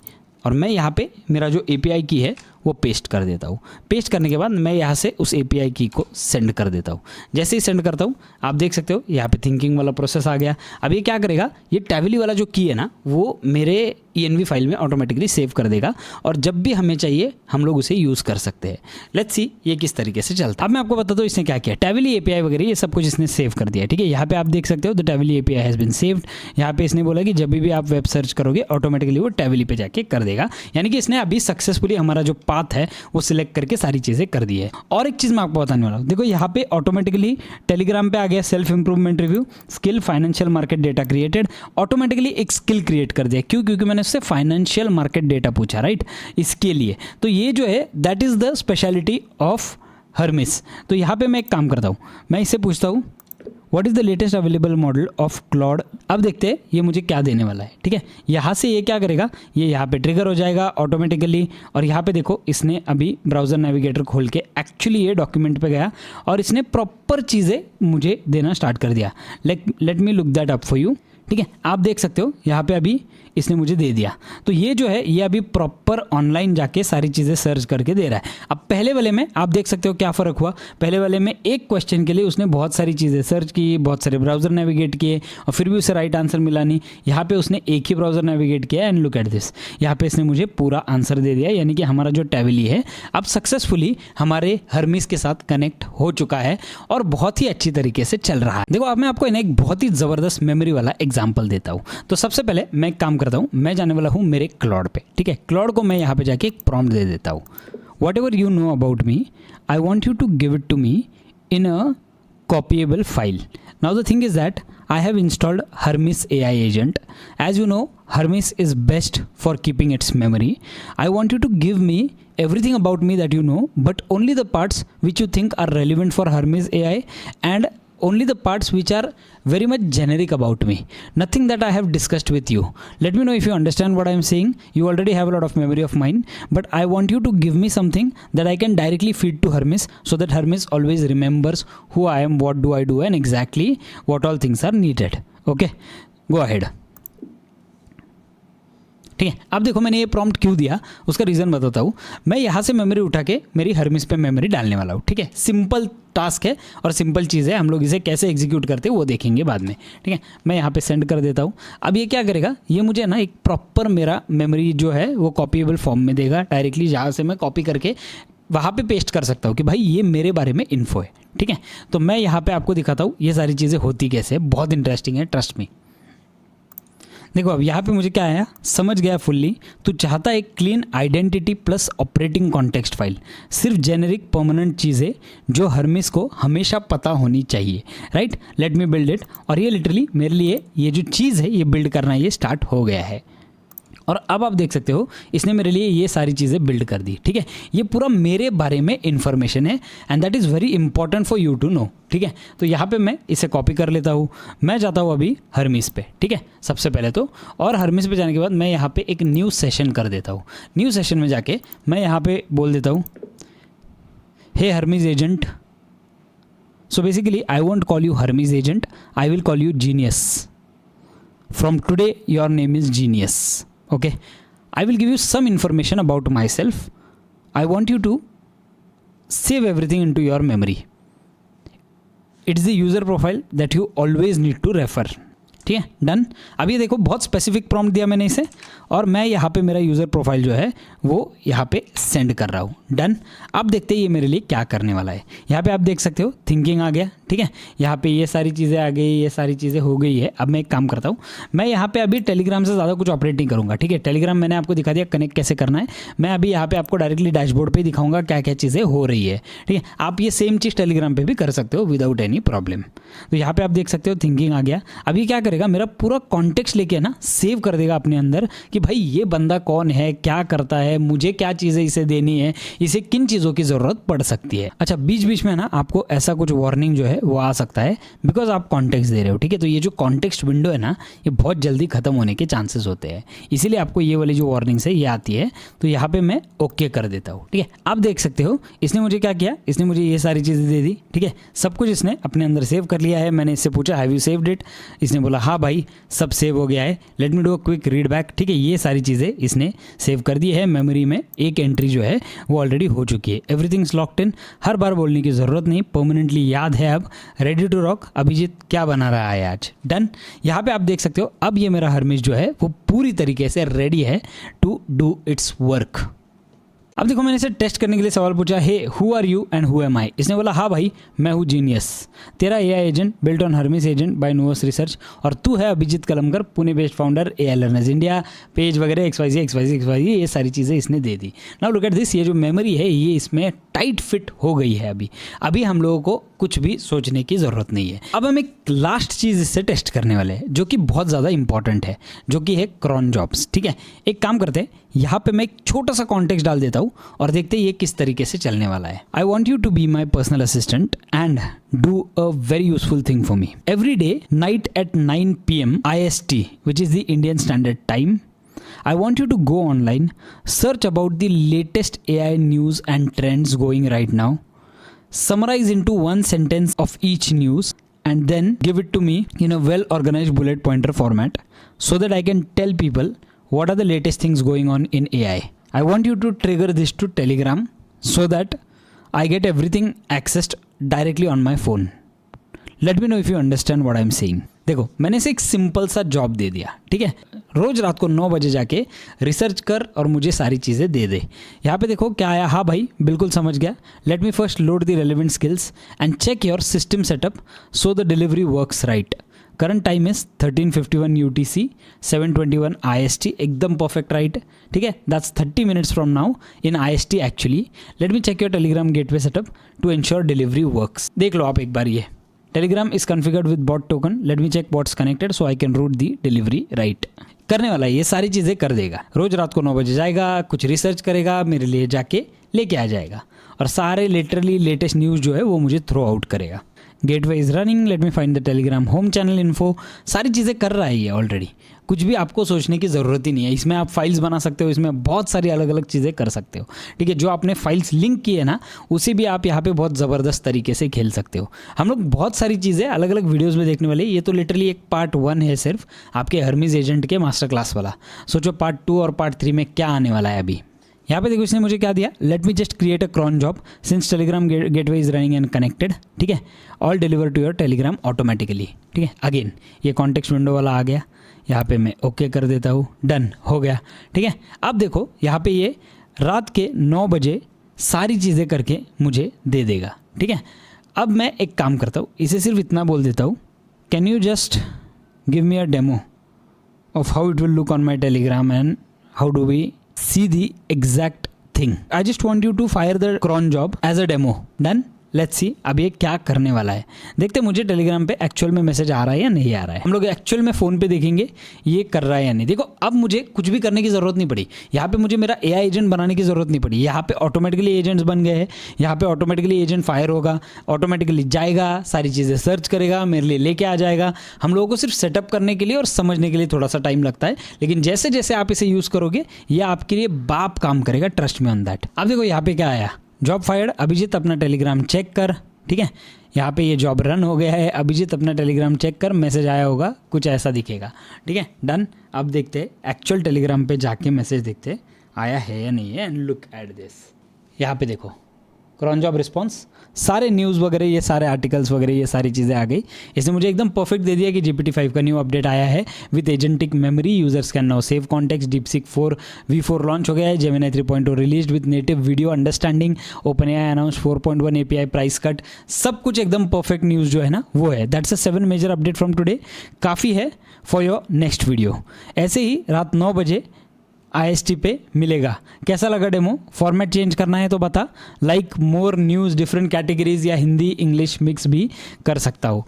और मैं यहाँ पे मेरा जो API की है वो paste कर देता हूँ। पेस्ट करने के बाद मैं यहाँ से उस API की को सेंड कर देता हूँ। जैसे ही सेंड करता हूँ आप देख सकते हो यहाँ पे थिंकिंग वाला प्रोसेस आ गया। अब ये क्या करेगा, ये टैविली वाला जो की है ना वो मेरे ENV फाइल में ऑटोमेटिकली सेव कर देगा, और जब भी हमें चाहिए हम लोग उसे यूज़ कर सकते हैं। लेट्स सी ये किस तरीके से चलता है। अब मैं आपको बताता हूँ इसने क्या किया। टैविली API वगैरह ये सब कुछ इसने सेव कर दिया। ठीक है, यहाँ पे आप देख सकते हो the Tavily API has been saved. यहाँ पे इसने बोला कि जब भी आप वेब सर्च करोगे ऑटोमेटिकली वो टैविली पे जाके कर देगा, यानी कि इसने अभी सक्सेसफुली हमारा जो पाथ है वो सिलेक्ट करके सारी चीज़ें कर दी है। और एक चीज़ मैं आपको बताने वाला हूँ, देखो यहाँ पे ऑटोमेटिकली टेलीग्राम पे आ गया self improvement review, skill, financial market data created, automatically एक स्किल क्रिएट कर दिया। क्यों? क्योंकि मैंने उससे फाइनेंशियल मार्केट डेटा पूछा, राइट, इसके लिए। तो ये जो है that is the speciality of Hermès. तो यहाँ पे मैं एक काम करता हूँ, मैं इससे पूछता हूँ what is the latest available model of clod. अब देखते हैं ये मुझे क्या देने वाला है। ठीक है, यहाँ से ये क्या करेगा, ये यहाँ पे ट्रिगर हो जाएगा ऑटोमेटिकली। और यहाँ पे देखो इसने अभी ब्राउज़र नेविगेटर खोल के एक्चुअली ये डॉक्यूमेंट पे गया और इसने प्रॉपर चीज़ें मुझे देना स्टार्ट कर दिया। Let me look that up for you. ठीक है, आप देख सकते हो यहाँ पे अभी इसने मुझे दे दिया। तो ये जो है ये अभी प्रॉपर ऑनलाइन जाके सारी चीज़ें सर्च करके दे रहा है। अब पहले वाले में आप देख सकते हो क्या फ़र्क हुआ। पहले वाले में एक क्वेश्चन के लिए उसने बहुत सारी चीज़ें सर्च की, बहुत सारे ब्राउज़र नेविगेट किए और फिर भी उसे राइट आंसर मिला नहीं। यहाँ पे उसने एक ही ब्राउज़र नेविगेट किया एंड लुक एट दिस, यहाँ पे इसने मुझे पूरा आंसर दे दिया। यानी कि हमारा जो टैवली है अब सक्सेसफुली हमारे हर्मिस के साथ कनेक्ट हो चुका है और बहुत ही अच्छी तरीके से चल रहा है। देखो अब मैं आपको एक बहुत ही ज़बरदस्त मेमोरी वाला एग्जाम्पल देता हूँ। तो सबसे पहले मैं एक काम करता हूँ, मैं जाने वाला हूँ मेरे क्लाउड पे। ठीक है, क्लाउड को मैं यहाँ पे जाके एक प्रॉम्प्ट दे देता हूँ, whatever you know about me I want you to give it to me in a copyable file. Now the thing is that I have installed Hermes AI agent. As you know, Hermes is best for keeping its memory. I want you to give me everything about me that you know, but only the parts which you think are relevant for Hermes AI and only the parts which are very much generic about me. Nothing that I have discussed with you. Let me know if you understand what I am saying. You already have a lot of memory of mine, but I want you to give me something that I can directly feed to Hermes so that Hermes always remembers who I am, what do I do, and exactly what all things are needed. Okay, go ahead. ठीक है, अब देखो मैंने ये prompt क्यों दिया, उसका reason बताता हूँ। मैं यहाँ से मेमोरी उठा के मेरी हर्मिस पे मेमोरी डालने वाला हूँ। ठीक है, सिंपल टास्क है और सिंपल चीज़ है, हम लोग इसे कैसे एग्जीक्यूट करते हैं वो देखेंगे बाद में। ठीक है, मैं यहाँ पे सेंड कर देता हूँ। अब ये क्या करेगा, ये मुझे ना एक प्रॉपर मेरा मेमोरी जो है वो कॉपीएबल फॉर्म में देगा डायरेक्टली, जहाँ से मैं कॉपी करके वहाँ पे पेस्ट कर सकता हूँ कि भाई ये मेरे बारे में इन्फो है। ठीक है, तो मैं यहाँ पे आपको दिखाता हूँ ये सारी चीज़ें होती कैसे, बहुत इंटरेस्टिंग है, ट्रस्ट मी। देखो अब यहाँ पे मुझे क्या आया, समझ गया फुल्ली। तू चाहता है एक clean identity plus operating context file, सिर्फ जेनेरिक परमानेंट चीज़ें जो हर्मिस को हमेशा पता होनी चाहिए, right. Let me build it. और ये लिटरली मेरे लिए ये जो चीज़ है ये बिल्ड करना ये स्टार्ट हो गया है। और अब आप देख सकते हो इसने मेरे लिए ये सारी चीज़ें बिल्ड कर दी। ठीक है, ये पूरा मेरे बारे में इन्फॉर्मेशन है and that is very important for you to know. ठीक है, तो यहाँ पे मैं इसे कॉपी कर लेता हूँ। मैं जाता हूँ अभी हर्मिस पे। ठीक है, सबसे पहले तो, और हर्मिस पे जाने के बाद मैं यहाँ पे एक न्यू सेशन कर देता हूँ। न्यू सेशन में जाके मैं यहाँ पे बोल देता हूँ, hey Hermes agent. So basically I won't call you Hermes agent, I will call you genius. From today your name is genius. Okay, I will give you some information about myself. I want you to save everything into your memory. It's the user profile that you always need to refer. ठीक है, done. अब ये देखो बहुत specific prompt दिया मैंने इसे और मैं यहाँ पे मेरा यूज़र प्रोफाइल जो है वो यहाँ पे सेंड कर रहा हूँ। डन। अब देखते हैं ये मेरे लिए क्या करने वाला है। यहाँ पे आप देख सकते हो थिंकिंग आ गया। ठीक है, यहाँ पे ये सारी चीज़ें आ गई, ये सारी चीज़ें हो गई है। अब मैं एक काम करता हूँ, मैं यहाँ पे अभी टेलीग्राम से ज़्यादा कुछ ऑपरेट नहीं करूँगा। ठीक है, टेलीग्राम मैंने आपको दिखा दिया कनेक्ट कैसे करना है। मैं अभी यहाँ पे आपको डायरेक्टली डैशबोर्ड पे दिखाऊंगा क्या क्या चीज़ें हो रही है। ठीक है, आप ये सेम चीज़ टेलीग्राम पे भी कर सकते हो विदाउट एनी प्रॉब्लम। तो यहाँ पे आप देख सकते हो थिंकिंग आ गया। अभी क्या करेगा, मेरा पूरा कॉन्टेक्स्ट लेके ना सेव कर देगा अपने अंदर कि भाई ये बंदा कौन है, क्या करता है, मुझे क्या चीज़ें इसे देनी है, इसे किन चीज़ों की ज़रूरत पड़ सकती है। अच्छा, बीच बीच में ना आपको ऐसा कुछ वार्निंग जो है वो आ सकता है बिकॉज आप कॉन्टेक्स्ट दे रहे हो। ठीक है, तो ये जो कॉन्टेक्स्ट विंडो है ना ये बहुत जल्दी खत्म होने के चांसेस होते हैं, इसीलिए आपको ये वाली जो वार्निंग्स है ये आती है। तो यहाँ पे मैं ओके कर देता हूँ। ठीक है, आप देख सकते हो इसने मुझे क्या किया, इसने मुझे ये सारी चीज़ें दे दी। ठीक है, सब कुछ इसने अपने अंदर सेव कर लिया है। मैंने इससे पूछा हैव यू सेव्ड इट, इसने बोला हाँ भाई सब सेव हो गया है। Let me do a quick read back. ठीक है, ये सारी चीज़ें इसने सेव कर दी है मेमोरी में। एक एंट्री जो है वो ऑलरेडी हो चुकी है। एवरीथिंग्स लॉक्ड इन, हर बार बोलने की ज़रूरत नहीं, परमानेंटली याद है। अब रेडी टू रॉक, अभिजीत क्या बना रहा है आज। डन। यहाँ पे आप देख सकते हो अब ये मेरा हर्मिस जो है वो पूरी तरीके से रेडी है टू डू इट्स वर्क। अब देखो मैंने इसे टेस्ट करने के लिए सवाल पूछा, hey who are you and who am I. इसने बोला हाँ भाई मैं हूँ जीनियस, तेरा AI agent built on Hermes agent by Nous research, और तू है Abhijeet Kalamkar, Pune based founder AI learners India, page वगैरह XYZ ये सारी चीज़ें इसने दे दी। नाउ लुक एट दिस, ये जो मेमोरी है ये इसमें टाइट फिट हो गई है। अभी हम लोगों को कुछ भी सोचने की ज़रूरत नहीं है। अब हम एक लास्ट चीज़ इससे टेस्ट करने वाले हैं जो कि बहुत ज़्यादा इंपॉर्टेंट है, जो कि है क्रॉन जॉब्स। ठीक है, एक काम करते हैं, यहाँ पे मैं एक छोटा सा कॉन्टेक्स्ट डाल देता हूँ हूँ और देखते हैं ये किस तरीके से चलने वाला है। I want you to be my personal assistant and do a very useful thing for me. Every day, night at 9 p.m. IST, which is the Indian Standard Time, I want you to go online, search about the latest AI news and trends going right now, summarize into one sentence of each news, and then give it to me in a well-organized bullet pointer format so that I can tell people what are the latest things going on in AI. I want you to trigger this to Telegram so that I get everything accessed directly on my phone. Let me know if you understand what I am saying. देखो मैंने इसे एक simple सा job दे दिया, ठीक है. रोज़ रात को 9 बजे जाके रिसर्च कर और मुझे सारी चीज़ें दे दे. यहाँ पे देखो क्या आया. हाँ भाई बिल्कुल समझ गया. Let me first load the relevant skills and check your system setup so the delivery works right. Current time is 13:51 UTC 7:21 IST. एकदम परफेक्ट राइट, ठीक है. That's 30 minutes from now in IST actually. Let me check your Telegram gateway setup to ensure delivery works. देख लो आप एक बार ये Telegram is configured with bot token. Let me check bot's connected so I can route the delivery right. करने वाला है, ये सारी चीज़ें कर देगा. रोज रात को 9 बजे जाएगा, कुछ रिसर्च करेगा, मेरे लिए जाके लेके आ जाएगा और सारे लिटरली लेटेस्ट न्यूज़ जो है वो मुझे थ्रो आउट करेगा. Gateway is running. Let me find the Telegram home channel info. सारी चीज़ें कर रहा है ये ऑलरेडी. कुछ भी आपको सोचने की ज़रूरत ही नहीं है. इसमें आप फाइल्स बना सकते हो, इसमें बहुत सारी अलग अलग चीज़ें कर सकते हो, ठीक है. जो आपने फाइल्स लिंक की है ना, उसे भी आप यहाँ पे बहुत ज़बरदस्त तरीके से खेल सकते हो. हम लोग बहुत सारी चीज़ें अलग अलग वीडियोज़ में देखने वाले. ये तो लिटरली एक पार्ट 1 है सिर्फ आपके हर्मीज एजेंट के मास्टर क्लास वाला. सोचो पार्ट 2 और पार्ट 3 में क्या आने वाला है अभी. यहाँ पे देखो इसने मुझे क्या दिया. Let me just create a cron job since Telegram gateway is running and connected, ठीक है. All deliver to your Telegram automatically, ठीक है. अगेन ये कॉन्टेक्स्ट विंडो वाला आ गया. यहाँ पे मैं ओके कर देता हूँ. डन हो गया, ठीक है. अब देखो यहाँ पे ये रात के 9 बजे सारी चीज़ें करके मुझे दे देगा, ठीक है. अब मैं एक काम करता हूँ, इसे सिर्फ इतना बोल देता हूँ, can you just give me a demo of how it will look on my Telegram and how do we see the exact thing. I just want you to fire the cron job as a demo. Done? Let's see अब ये क्या करने वाला है. देखते मुझे Telegram पे actual में मैसेज आ रहा है या नहीं आ रहा है. हम लोग एक्चुअल में फ़ोन पे देखेंगे ये कर रहा है या नहीं. देखो अब मुझे कुछ भी करने की ज़रूरत नहीं पड़ी. यहाँ पे मुझे मेरा AI एजेंट बनाने की ज़रूरत नहीं पड़ी. यहाँ पे ऑटोमेटिकली एजेंट्स बन गए हैं. यहाँ पे ऑटोमेटिकली एजेंट फायर होगा, ऑटोमेटिकली जाएगा, सारी चीज़ें सर्च करेगा, मेरे लिए लेके आ जाएगा. हम लोगों को सिर्फ सेटअप करने के लिए और समझने के लिए थोड़ा सा टाइम लगता है, लेकिन जैसे जैसे आप इसे यूज़ करोगे ये आपके लिए बाप काम करेगा. Trust me on that. अब देखो यहाँ पे क्या आया. Job fired. अभिजीत अपना टेलीग्राम चेक कर, ठीक है. यहाँ पे ये जॉब रन हो गया है. अभिजीत अपना टेलीग्राम चेक कर, मैसेज आया होगा, कुछ ऐसा दिखेगा, ठीक है. डन. अब देखते हैं एक्चुअल टेलीग्राम पे जाके मैसेज देखते आया है या नहीं है. And look at this. यहाँ पे देखो क्रॉन जॉब रिस्पॉन्स, सारे न्यूज़ वगैरह, ये सारे आर्टिकल्स वगैरह, ये सारी चीज़ें आ गई. इसने मुझे एकदम परफेक्ट दे दिया कि GPT-5 का न्यू अपडेट आया है with agentic memory. Users can now save context. DeepSeek 4 V4 launch हो गया है. Gemini 3.0 released with native video understanding. OpenAI announce 4.1 API price cut. सब कुछ एकदम परफेक्ट न्यूज़ जो है ना वो है. That's a 7 major update from today. काफ़ी है फॉर योर नेक्स्ट वीडियो. ऐसे ही रात 9 बजे IST पे मिलेगा. कैसा लगा डेमो? फॉर्मेट चेंज करना है तो बता. Like more news, different categories या हिंदी इंग्लिश मिक्स भी कर सकता हो.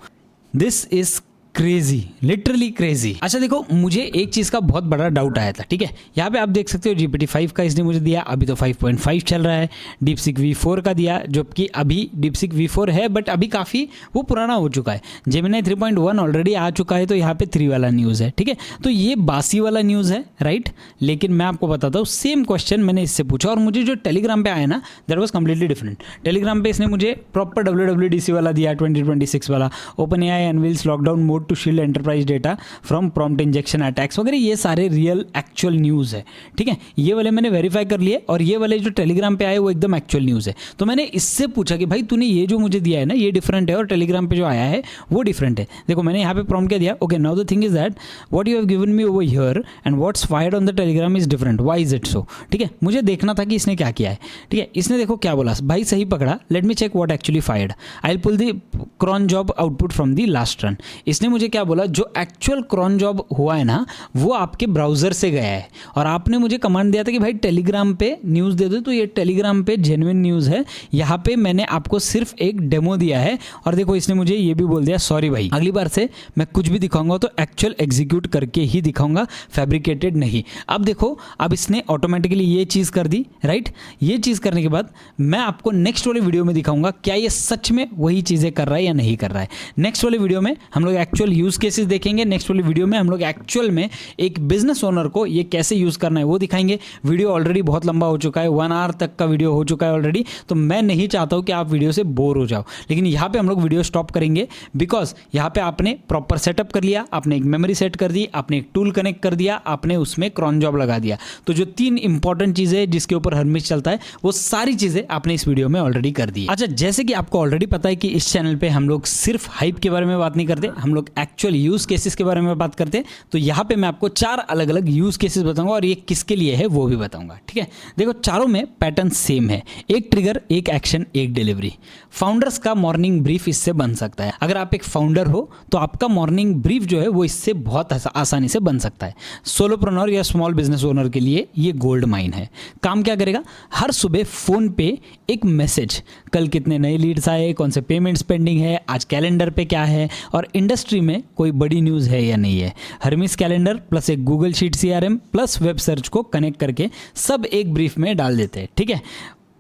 This is crazy, literally crazy. अच्छा देखो मुझे एक चीज़ का बहुत बड़ा डाउट आया था, ठीक है. यहाँ पे आप देख सकते हो GPT-5 का इसने मुझे दिया. अभी तो 5.5 चल रहा है. DeepSeek V4 का दिया, जो कि अभी DeepSeek V4 है बट अभी काफ़ी वो पुराना हो चुका है. Gemini 3.1 ऑलरेडी आ चुका है, तो यहाँ पे 3 वाला न्यूज़ है, ठीक है. तो ये बासी वाला न्यूज़ है, राइट. लेकिन मैं आपको बताता हूँ सेम क्वेश्चन मैंने इससे पूछा और मुझे जो टेलीग्राम पे आया ना that was completely different. Telegram पे इसने मुझे प्रॉपर WWDC वाला दिया, 2026 वाला. OpenAI unveils lockdown mode to shield enterprise data from prompt injection attacks वगैरह. ये सारे रियल एक्चुअल न्यूज़ है, ठीक है. ये वाले मैंने वेरीफाई कर लिए और ये वाले जो टेलीग्राम पे आए वो एकदम एक्चुअल न्यूज़ है. तो मैंने इससे पूछा कि भाई तूने ये जो मुझे दिया है ना ये डिफरेंट है और टेलीग्राम पे जो आया है वो डिफरेंट है. देखो मैंने यहाँ पे प्रॉम्प्ट क्या दिया. Okay now the thing is that what you have given me over here and what's fired on the Telegram is different. Why is it so, ठीक है. मुझे देखना था कि इसने क्या किया है, ठीक है. इसने देखो क्या बोला, भाई सही पकड़ा. Let me check what actually fired. I will pull the cron job output from the last run. इसने मुझे क्या बोला, जो एक्चुअल क्रॉन जॉब हुआ है ना वो आपके ब्राउज़र से गया है, और आपने मुझे कमांड दिया था कि भाई टेलीग्राम पे न्यूज़ दे दो, तो ये टेलीग्राम पे जेन्युइन न्यूज़ है। यहाँ पे मैंने आपको सिर्फ एक डेमो दिया है, और देखो इसने मुझे ये भी बोल दिया सॉरी भाई, अगली बार से मैं कुछ भी दिखाऊंगा तो एक्चुअल एग्जीक्यूट करके ही दिखाऊंगा, फैब्रिकेटेड नहीं। अब देखो, अब इसने ऑटोमेटिकली ये चीज़ कर दी, राइट। ये चीज़ करने के बाद मैं आपको नेक्स्ट वाले वीडियो में दिखाऊंगा क्या ये सच में वही चीज़ें कर रहा है या नहीं कर रहा है। नेक्स्ट वाले वीडियो में हम लोग एक्चुअल यूज़ केसेस देखेंगे। नेक्स्ट वाले वीडियो में हम लोग एक्चुअल में एक बिजनेस ओनर को ये कैसे यूज़ करना है वो दिखाएंगे। वीडियो ऑलरेडी बहुत लंबा हो चुका है, 1 आवर तक का वीडियो हो चुका है ऑलरेडी, तो मैं नहीं चाहता हूँ कि आप वीडियो से बोर हो जाओ। लेकिन यहाँ पे हम लोग वीडियो स्टॉप करेंगे, बिकॉज यहाँ पे आपने प्रॉपर सेटअप कर लिया, आपने एक मेमोरी सेट कर दी, आपने एक टूल कनेक्ट कर दिया, आपने उसमें क्रॉन जॉब लगा दिया। तो जो 3 इंपॉर्टेंट चीज़ें जिसके ऊपर हरमिस चलता है वो सारी चीज़ें आपने इस वीडियो में ऑलरेडी कर दी। अच्छा, जैसे कि आपको ऑलरेडी पता है कि इस चैनल पे हम लोग सिर्फ हाइप के बारे में बात नहीं करते, हम लोग एक्चुअल यूज केसेस के बारे में बात करते हैं। तो यहाँ पे मैं आपको 4 अलग अलग यूज केसेस बताऊंगा और ये किसके लिए है वो भी बताऊंगा, ठीक है। देखो, चारों में पैटर्न सेम है, एक ट्रिगर, एक एक्शन, एक डिलीवरी। फाउंडर्स का मॉर्निंग ब्रीफ इससे बन सकता है। अगर आप एक फाउंडर हो तो आपका मॉर्निंग ब्रीफ जो है वो इससे बहुत आसानी से बन सकता है। सोलोप्रेन्योर या स्मॉल बिजनेस ओनर के लिए ये गोल्ड माइन है। काम क्या करेगा, हर सुबह फोन पे एक मैसेज, कल कितने नए लीड्स आए, कौन से पेमेंट्स पेंडिंग है, आज कैलेंडर पे क्या है, और इंडस्ट्री में कोई बड़ी न्यूज़ है या नहीं है। हरमिस कैलेंडर प्लस एक Google sheet CRM plus web search को कनेक्ट करके सब एक ब्रीफ में डाल देते हैं, ठीक है।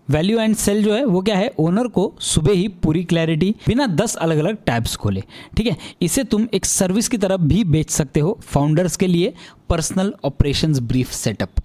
वैल्यू एंड सेल जो है वो क्या है, ओनर को सुबह ही पूरी क्लैरिटी बिना 10 अलग अलग टैब्स खोले, ठीक है। इसे तुम एक सर्विस की तरफ भी बेच सकते हो। फाउंडर्स के लिए personal operations brief setup.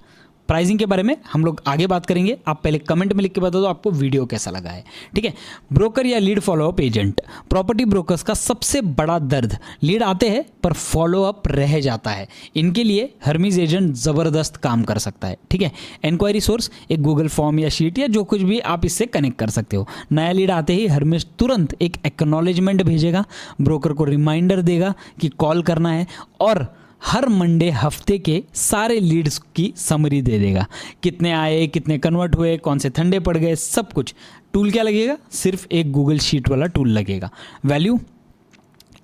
Pricing के बारे में हम लोग आगे बात करेंगे, आप पहले कमेंट में लिख के बता दो आपको वीडियो कैसा लगा है, ठीक है। ब्रोकर या lead follow up agent. Property brokers का सबसे बड़ा दर्द, लीड आते हैं पर फॉलोअप रह जाता है। इनके लिए हरमिस एजेंट ज़बरदस्त काम कर सकता है, ठीक है। इंक्वायरी सोर्स, एक गूगल फॉर्म या शीट या जो कुछ भी आप इससे कनेक्ट कर सकते हो। नया लीड आते ही हरमिस तुरंत एक एक्नॉलेजमेंट भेजेगा, ब्रोकर को रिमाइंडर देगा कि कॉल करना है, और हर मंडे हफ्ते के सारे लीड्स की समरी दे देगा, कितने आए, कितने कन्वर्ट हुए, कौन से ठंडे पड़ गए, सब कुछ। टूल क्या लगेगा, सिर्फ एक गूगल शीट वाला टूल लगेगा। वैल्यू,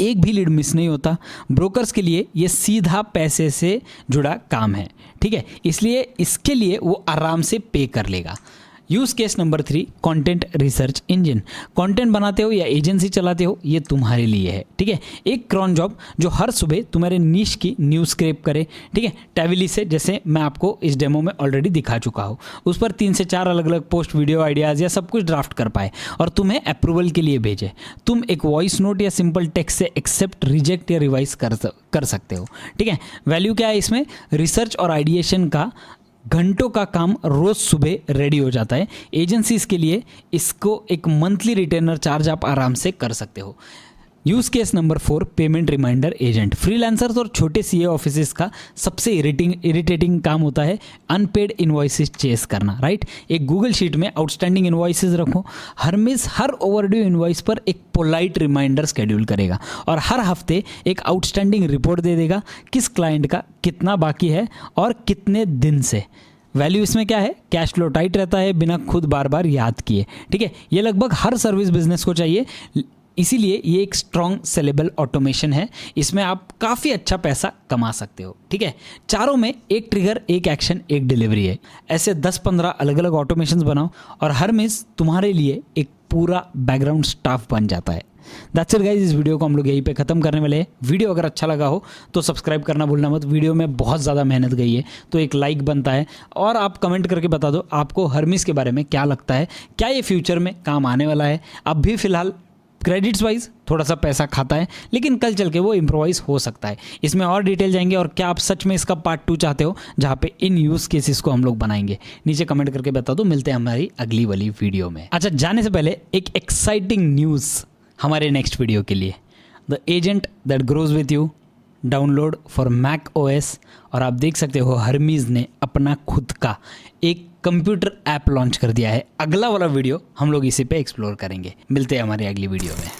एक भी लीड मिस नहीं होता। ब्रोकर्स के लिए ये सीधा पैसे से जुड़ा काम है, ठीक है, इसलिए इसके लिए वो आराम से पे कर लेगा। Use case number 3, content research engine. Content बनाते हो या एजेंसी चलाते हो, ये तुम्हारे लिए है, ठीक है। एक क्रॉन जॉब जो हर सुबह तुम्हारे नीश की न्यूज़ स्क्रैप करे, ठीक है। टैविली से, जैसे मैं आपको इस डेमो में ऑलरेडी दिखा चुका हूँ, उस पर 3 से 4 अलग अलग पोस्ट, वीडियो आइडियाज़ या सब कुछ ड्राफ्ट कर पाए और तुम्हें अप्रूवल के लिए भेजे। तुम एक वॉइस नोट या सिंपल टेक्स्ट से एक्सेप्ट, रिजेक्ट या रिवाइज कर सकते हो, ठीक है। वैल्यू क्या है इसमें, रिसर्च और आइडिएशन का घंटों का काम रोज सुबह रेडी हो जाता है। एजेंसीज के लिए इसको एक मंथली रिटेनर चार्ज आप आराम से कर सकते हो। Use case number 4, payment reminder agent. Freelancers और छोटे CA ऑफिसेस का सबसे इरिटेटिंग काम होता है अनपेड इन्वॉइसेस चेस करना, राइट। एक गूगल शीट में आउटस्टैंडिंग इन्वॉइसेस रखो। हरमिस हर ओवरड्यू इन्वॉइस पर एक पोलाइट रिमाइंडर शेड्यूल करेगा और हर हफ्ते एक आउटस्टैंडिंग रिपोर्ट दे देगा, किस क्लाइंट का कितना बाकी है और कितने दिन से। वैल्यू इसमें क्या है, कैश फ्लो टाइट रहता है बिना खुद बार बार याद किए, ठीक है। ये लगभग हर सर्विस बिजनेस को चाहिए, इसीलिए ये एक स्ट्रॉन्ग सेलेबल ऑटोमेशन है। इसमें आप काफ़ी अच्छा पैसा कमा सकते हो, ठीक है। चारों में एक ट्रिगर, एक एक्शन, एक डिलीवरी है। ऐसे 10-15 अलग अलग ऑटोमेशंस बनाओ और हरमिस तुम्हारे लिए एक पूरा बैकग्राउंड स्टाफ बन जाता है। दैट्स इट गाइस, इस वीडियो को हम लोग यहीं पे ख़त्म करने वाले हैं। वीडियो अगर अच्छा लगा हो तो सब्सक्राइब करना भूलना मत। वीडियो में बहुत ज़्यादा मेहनत गई है तो एक लाइक बनता है, और आप कमेंट करके बता दो आपको हरमिस के बारे में क्या लगता है, क्या ये फ्यूचर में काम आने वाला है। अब भी फ़िलहाल क्रेडिट्स वाइज थोड़ा सा पैसा खाता है, लेकिन कल चल के वो इम्प्रोवाइज हो सकता है। इसमें और डिटेल जाएंगे, और क्या आप सच में इसका पार्ट 2 चाहते हो जहाँ पे इन यूज़ केसेस को हम लोग बनाएंगे, नीचे कमेंट करके बता दो। मिलते हैं हमारी अगली वाली वीडियो में। अच्छा, जाने से पहले एक एक्साइटिंग न्यूज़ हमारे नेक्स्ट वीडियो के लिए, the agent that grows with you, download for Mac OS। और आप देख सकते हो हरमिस ने अपना खुद का एक कंप्यूटर ऐप लॉन्च कर दिया है। अगला वाला वीडियो हम लोग इसी पे एक्सप्लोर करेंगे। मिलते हैं हमारी अगली वीडियो में।